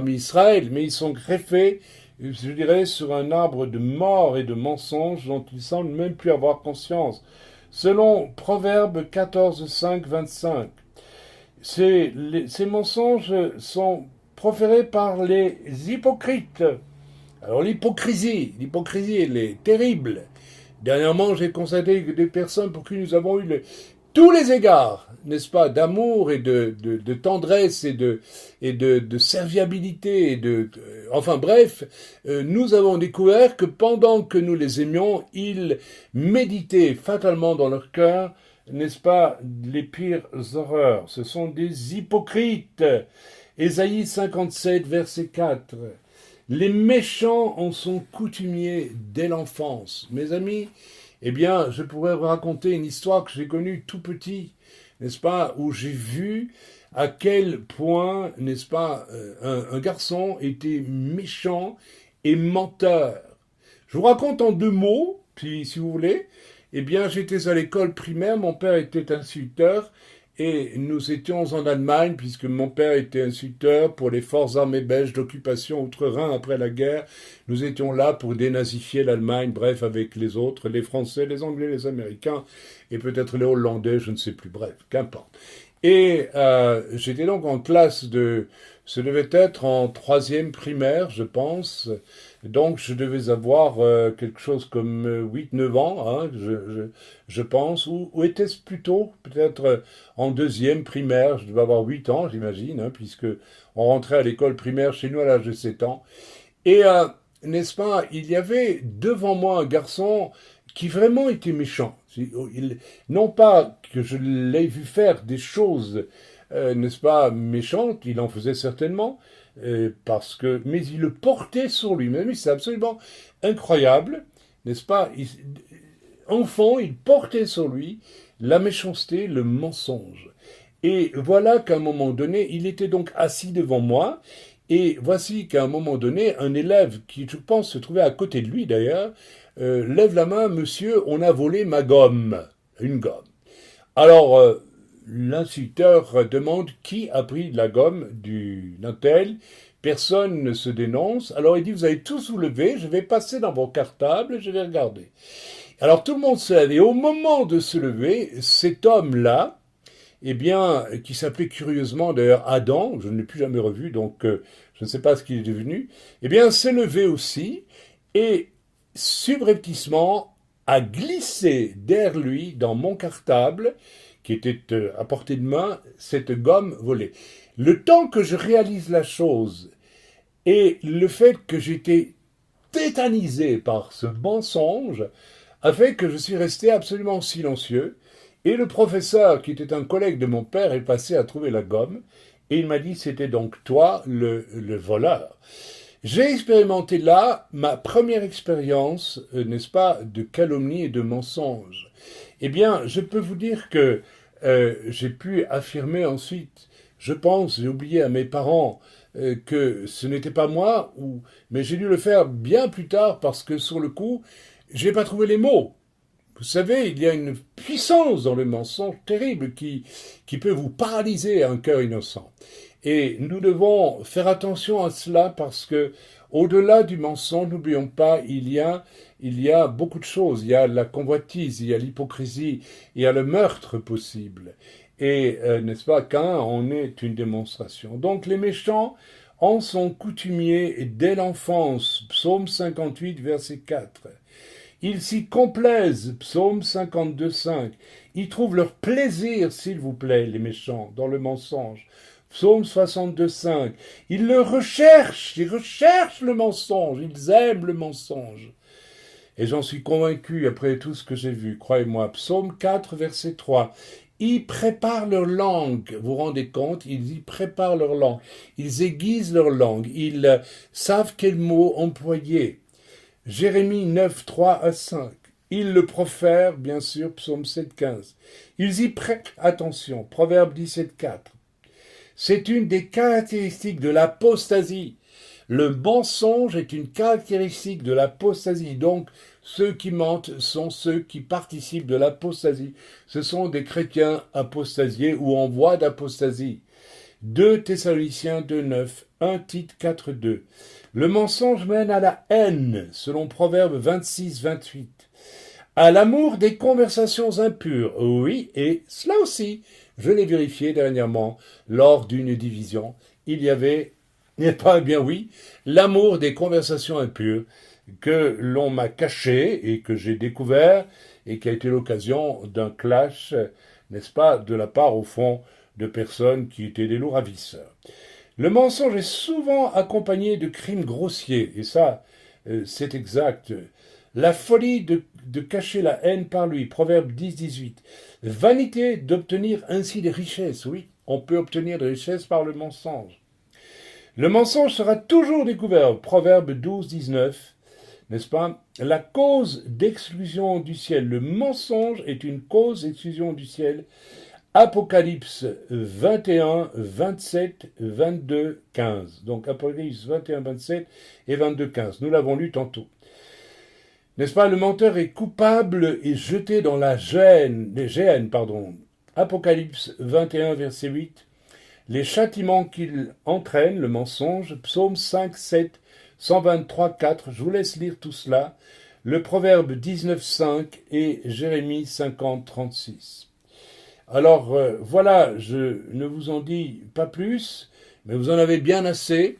Israël, mais ils sont greffés, je dirais, sur un arbre de mort et de mensonges dont ils semblent même plus avoir conscience. Selon Proverbe 14, 5, 25, ces mensonges sont proférés par les hypocrites. Alors l'hypocrisie, elle est terrible. Dernièrement, j'ai constaté que des personnes pour qui nous avons eu tous les égards, n'est-ce pas, d'amour et de tendresse et de serviabilité, enfin bref, nous avons découvert que pendant que nous les aimions, ils méditaient fatalement dans leur cœur, n'est-ce pas, les pires horreurs. Ce sont des hypocrites. Ésaïe 57, verset 4. Les méchants en sont coutumiers dès l'enfance. Mes amis, eh bien, je pourrais vous raconter une histoire que j'ai connue tout petit, n'est-ce pas, où j'ai vu à quel point, n'est-ce pas, un garçon était méchant et menteur. Je vous raconte en 2 mots, puis si vous voulez, eh bien, j'étais à l'école primaire, mon père était instituteur, et nous étions en Allemagne, puisque mon père était instituteur pour les forces armées belges d'occupation outre-Rhin après la guerre. Nous étions là pour dénazifier l'Allemagne, bref, avec les autres, les Français, les Anglais, les Américains, et peut-être les Hollandais, je ne sais plus, bref, qu'importe. Et j'étais donc en classe ce devait être en 3e primaire, je pense. Donc je devais avoir quelque chose comme 8-9 ans, hein, je pense, ou était-ce plutôt peut-être en 2e primaire, je devais avoir 8 ans, j'imagine, hein, puisque on rentrait à l'école primaire chez nous à l'âge de 7 ans. Et n'est-ce pas, il y avait devant moi un garçon qui vraiment était méchant. Non pas que je l'ai vu faire des choses, n'est-ce pas, méchantes, il en faisait certainement, mais il le portait sur lui. Mais c'est absolument incroyable, n'est-ce pas? Enfant, il portait sur lui la méchanceté, le mensonge. Et voilà qu'à un moment donné, il était donc assis devant moi, et voici qu'à un moment donné, un élève qui, je pense, se trouvait à côté de lui d'ailleurs, lève la main, monsieur, on a volé ma gomme, une gomme. Alors, l'instituteur demande qui a pris la gomme d'un tel, personne ne se dénonce, alors il dit, vous avez tout soulevé, je vais passer dans vos cartables, je vais regarder. Alors tout le monde se lève, et au moment de se lever, cet homme-là, eh bien, qui s'appelait curieusement d'ailleurs Adam, je ne l'ai plus jamais revu, donc je ne sais pas ce qu'il est devenu, eh bien, s'est levé aussi, et subrepticement a glissé derrière lui, dans mon cartable, qui était à portée de main, cette gomme volée. Le temps que je réalise la chose et le fait que j'étais tétanisé par ce mensonge a fait que je suis resté absolument silencieux. Et le professeur, qui était un collègue de mon père, est passé à trouver la gomme. Et il m'a dit, c'était donc toi le voleur. J'ai expérimenté là ma première expérience, n'est-ce pas, de calomnie et de mensonge. Eh bien, je peux vous dire que j'ai pu affirmer ensuite, je pense, j'ai oublié à mes parents que ce n'était pas moi, mais j'ai dû le faire bien plus tard parce que sur le coup, j'ai pas trouvé les mots. Vous savez, il y a une puissance dans le mensonge terrible qui peut vous paralyser un cœur innocent. Et nous devons faire attention à cela parce que, au-delà du mensonge, n'oublions pas, il y a beaucoup de choses. Il y a la convoitise, il y a l'hypocrisie, il y a le meurtre possible. Et, n'est-ce pas, qu'un en est une démonstration. Donc les méchants en sont coutumiers dès l'enfance. Psaume 58, verset 4. Ils s'y complaisent, psaume 52, 5. Ils trouvent leur plaisir, s'il vous plaît, les méchants, dans le mensonge. Psaume 62, 5. Ils le recherchent, ils recherchent le mensonge, ils aiment le mensonge. Et j'en suis convaincu après tout ce que j'ai vu, croyez-moi. Psaume 4, verset 3. Ils préparent leur langue, vous vous rendez compte, ils y préparent leur langue, ils aiguisent leur langue, ils savent quel mot employer. Jérémie 9, 3 à 5. Ils le profèrent, bien sûr, psaume 7, 15. Ils y prêtent attention, proverbe 17, 4. C'est une des caractéristiques de l'apostasie. Le mensonge est une caractéristique de l'apostasie. Donc, ceux qui mentent sont ceux qui participent de l'apostasie. Ce sont des chrétiens apostasiés ou en voie d'apostasie. 2 Thessaloniciens 2, 9, 1 Tite 4, 2. Le mensonge mène à la haine, selon Proverbe 26, 28. À l'amour des conversations impures. Oui, et cela aussi, je l'ai vérifié dernièrement lors d'une division. Il y avait, n'est pas bien oui, l'amour des conversations impures que l'on m'a caché et que j'ai découvert et qui a été l'occasion d'un clash, n'est-ce pas, de la part au fond de personnes qui étaient des loups ravisseurs. Le mensonge est souvent accompagné de crimes grossiers, et ça, c'est exact. La folie de cacher la haine par lui, Proverbe 10, 18. Vanité d'obtenir ainsi des richesses, oui, on peut obtenir des richesses par le mensonge. Le mensonge sera toujours découvert, Proverbe 12, 19, n'est-ce pas? La cause d'exclusion du ciel, le mensonge est une cause d'exclusion du ciel. Apocalypse 21, 27, 22, 15. Donc Apocalypse 21, 27 et 22, 15. Nous l'avons lu tantôt. N'est-ce pas? Le menteur est coupable et jeté dans la géhenne. Apocalypse 21, verset 8. Les châtiments qu'il entraîne, le mensonge. Psaume 5, 7, 123, 4. Je vous laisse lire tout cela. Le Proverbe 19, 5 et Jérémie 50, 36. Alors voilà, je ne vous en dis pas plus, mais vous en avez bien assez.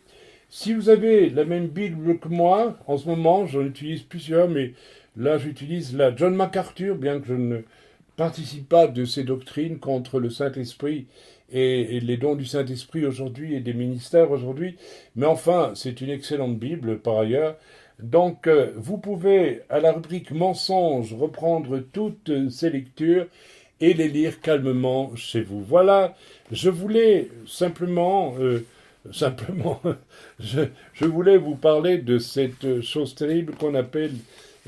Si vous avez la même Bible que moi, en ce moment, j'en utilise plusieurs, mais là j'utilise la John MacArthur, bien que je ne participe pas de ces doctrines contre le Saint-Esprit et les dons du Saint-Esprit aujourd'hui et des ministères aujourd'hui. Mais enfin, c'est une excellente Bible par ailleurs. Donc vous pouvez, à la rubrique mensonges, reprendre toutes ces lectures et les lire calmement chez vous. Voilà, je voulais simplement, je voulais vous parler de cette chose terrible qu'on appelle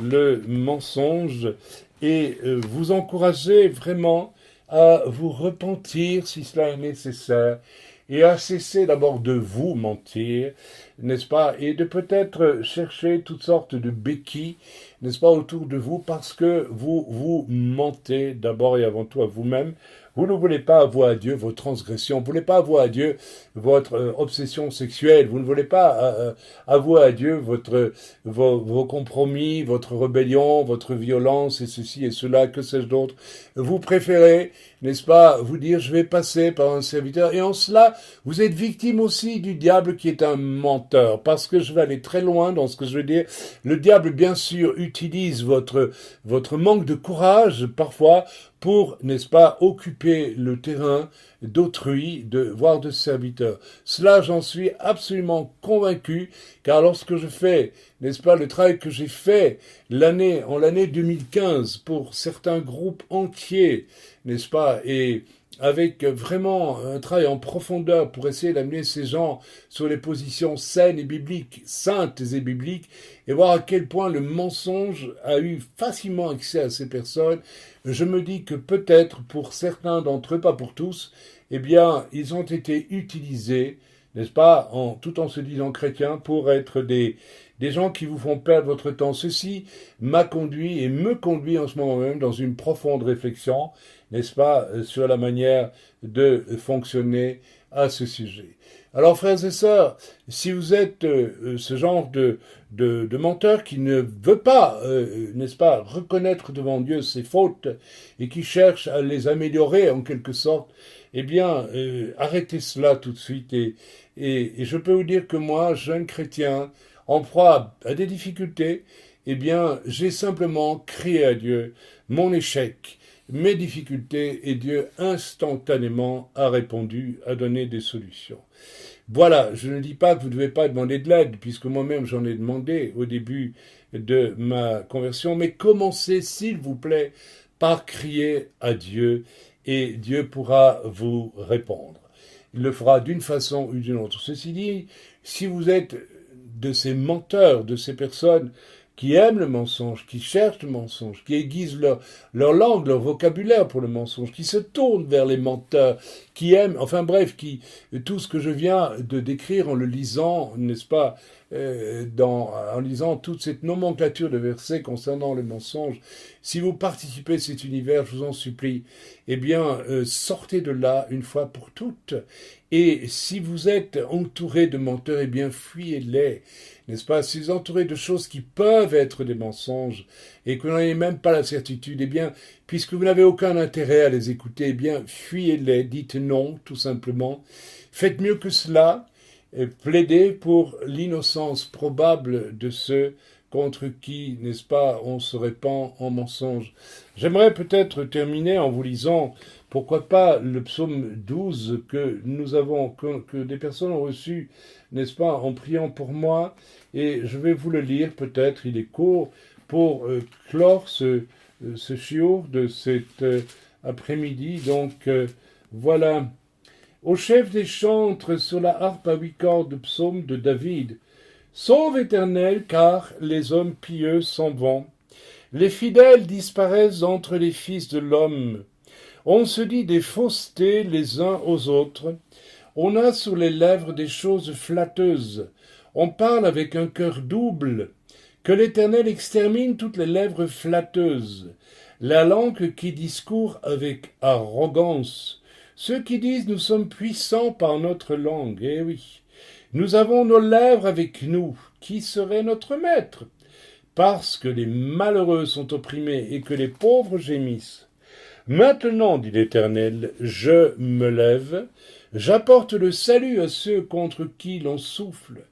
le mensonge et vous encourager vraiment à vous repentir si cela est nécessaire et à cesser d'abord de vous mentir, n'est-ce pas, et de peut-être chercher toutes sortes de béquilles, n'est-ce pas, autour de vous, parce que vous mentez d'abord et avant tout à vous-même. Vous ne voulez pas avouer à Dieu vos transgressions, vous ne voulez pas avouer à Dieu votre obsession sexuelle, vous ne voulez pas avouer à Dieu vos compromis, votre rébellion, votre violence et ceci et cela, que sais-je d'autre. Vous préférez, n'est-ce pas, vous dire je vais passer par un serviteur, et en cela, vous êtes victime aussi du diable qui est un menteur. menteur, parce que je vais aller très loin dans ce que je veux dire. Le diable, bien sûr, utilise votre manque de courage, parfois, pour, n'est-ce pas, occuper le terrain d'autrui, voire de serviteurs. Cela, j'en suis absolument convaincu, car lorsque je fais, n'est-ce pas, le travail que j'ai fait en l'année 2015 pour certains groupes entiers, n'est-ce pas, et avec vraiment un travail en profondeur pour essayer d'amener ces gens sur les positions saines et bibliques, saintes et bibliques, et voir à quel point le mensonge a eu facilement accès à ces personnes, je me dis que peut-être pour certains d'entre eux, pas pour tous, eh bien, ils ont été utilisés, n'est-ce pas, tout en se disant chrétiens, pour être des gens qui vous font perdre votre temps. Ceci m'a conduit et me conduit en ce moment même dans une profonde réflexion, n'est-ce pas, sur la manière de fonctionner à ce sujet. Alors, frères et sœurs, si vous êtes ce genre de menteur qui ne veut pas, n'est-ce pas, reconnaître devant Dieu ses fautes et qui cherche à les améliorer en quelque sorte, eh bien, arrêtez cela tout de suite. Et je peux vous dire que moi, jeune chrétien, en proie à des difficultés, eh bien, j'ai simplement crié à Dieu mon échec, mes difficultés, et Dieu instantanément a répondu, a donné des solutions. Voilà, je ne dis pas que vous ne devez pas demander de l'aide, puisque moi-même j'en ai demandé au début de ma conversion, mais commencez, s'il vous plaît, par crier à Dieu, et Dieu pourra vous répondre. Il le fera d'une façon ou d'une autre. Ceci dit, si vous êtes de ces menteurs, de ces personnes qui aiment le mensonge, qui cherchent le mensonge, qui aiguisent leur langue, leur vocabulaire pour le mensonge, qui se tournent vers les menteurs, qui aiment, enfin bref, tout ce que je viens de décrire en le lisant, n'est-ce pas, en lisant toute cette nomenclature de versets concernant le mensonge, si vous participez à cet univers, je vous en supplie, eh bien, sortez de là une fois pour toutes. Et si vous êtes entouré de menteurs, eh bien, fuyez-les, n'est-ce pas? Si vous êtes entouré de choses qui peuvent être des mensonges et que vous n'avez même pas la certitude, eh bien, puisque vous n'avez aucun intérêt à les écouter, eh bien, fuyez-les, dites non, tout simplement. Faites mieux que cela, plaidez pour l'innocence probable de ceux contre qui, n'est-ce pas, on se répand en mensonges. J'aimerais peut-être terminer en vous lisant, pourquoi pas, le psaume 12 que des personnes ont reçu, n'est-ce pas, en priant pour moi, et je vais vous le lire peut-être, il est court, pour clore ce shiur de cet après-midi. Donc voilà. Au chef des chantres sur la harpe à 8 cordes, psaume de David. Sauve Éternel, car les hommes pieux s'en vont. Les fidèles disparaissent entre les fils de l'homme. On se dit des faussetés les uns aux autres. On a sur les lèvres des choses flatteuses. On parle avec un cœur double. Que l'Éternel extermine toutes les lèvres flatteuses. La langue qui discourt avec arrogance. Ceux qui disent nous sommes puissants par notre langue. Eh oui. Nous avons nos lèvres avec nous. Qui serait notre maître? Parce que les malheureux sont opprimés et que les pauvres gémissent. Maintenant, dit l'Éternel, je me lève, j'apporte le salut à ceux contre qui l'on souffle.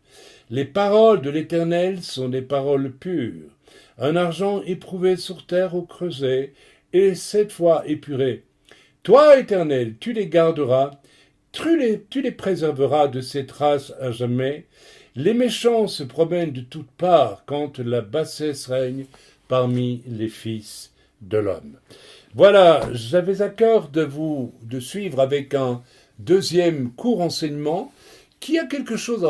Les paroles de l'Éternel sont des paroles pures, un argent éprouvé sur terre au creuset, et 7 fois épuré. Toi, Éternel, tu les garderas, tu les préserveras de cette race à jamais. Les méchants se promènent de toutes parts quand la bassesse règne parmi les fils de l'homme. Voilà, j'avais à cœur de suivre avec un deuxième court enseignement qui a quelque chose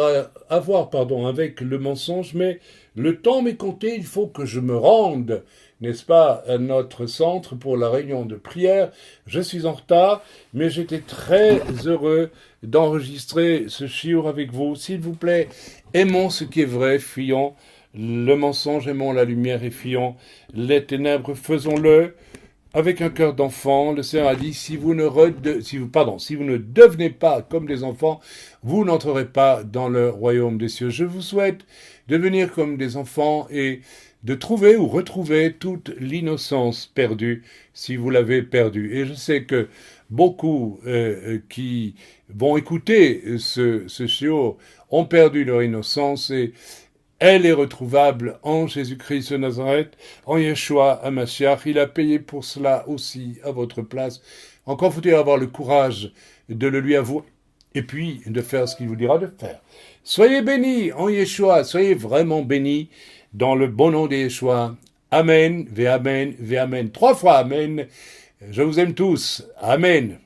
à voir avec le mensonge, mais le temps m'est compté, il faut que je me rende, n'est-ce pas, à notre centre pour la réunion de prière. Je suis en retard, mais j'étais très heureux d'enregistrer ce shiur avec vous. S'il vous plaît, aimons ce qui est vrai, fuyons le mensonge, aimons la lumière et fuyons les ténèbres, faisons-le avec un cœur d'enfant. Le Seigneur a dit, si vous ne devenez pas comme des enfants, vous n'entrerez pas dans le royaume des cieux. Je vous souhaite devenir comme des enfants et de trouver ou retrouver toute l'innocence perdue si vous l'avez perdue. Et je sais que beaucoup qui vont écouter ce show ont perdu leur innocence et elle est retrouvable en Jésus-Christ de Nazareth, en Yeshua HaMashiach. Il a payé pour cela aussi à votre place. Encore faut-il avoir le courage de le lui avouer et puis de faire ce qu'il vous dira de faire. Soyez bénis en Yeshua, soyez vraiment bénis dans le bon nom de Yeshua. Amen, ve amen, ve amen. 3 fois amen. Je vous aime tous. Amen.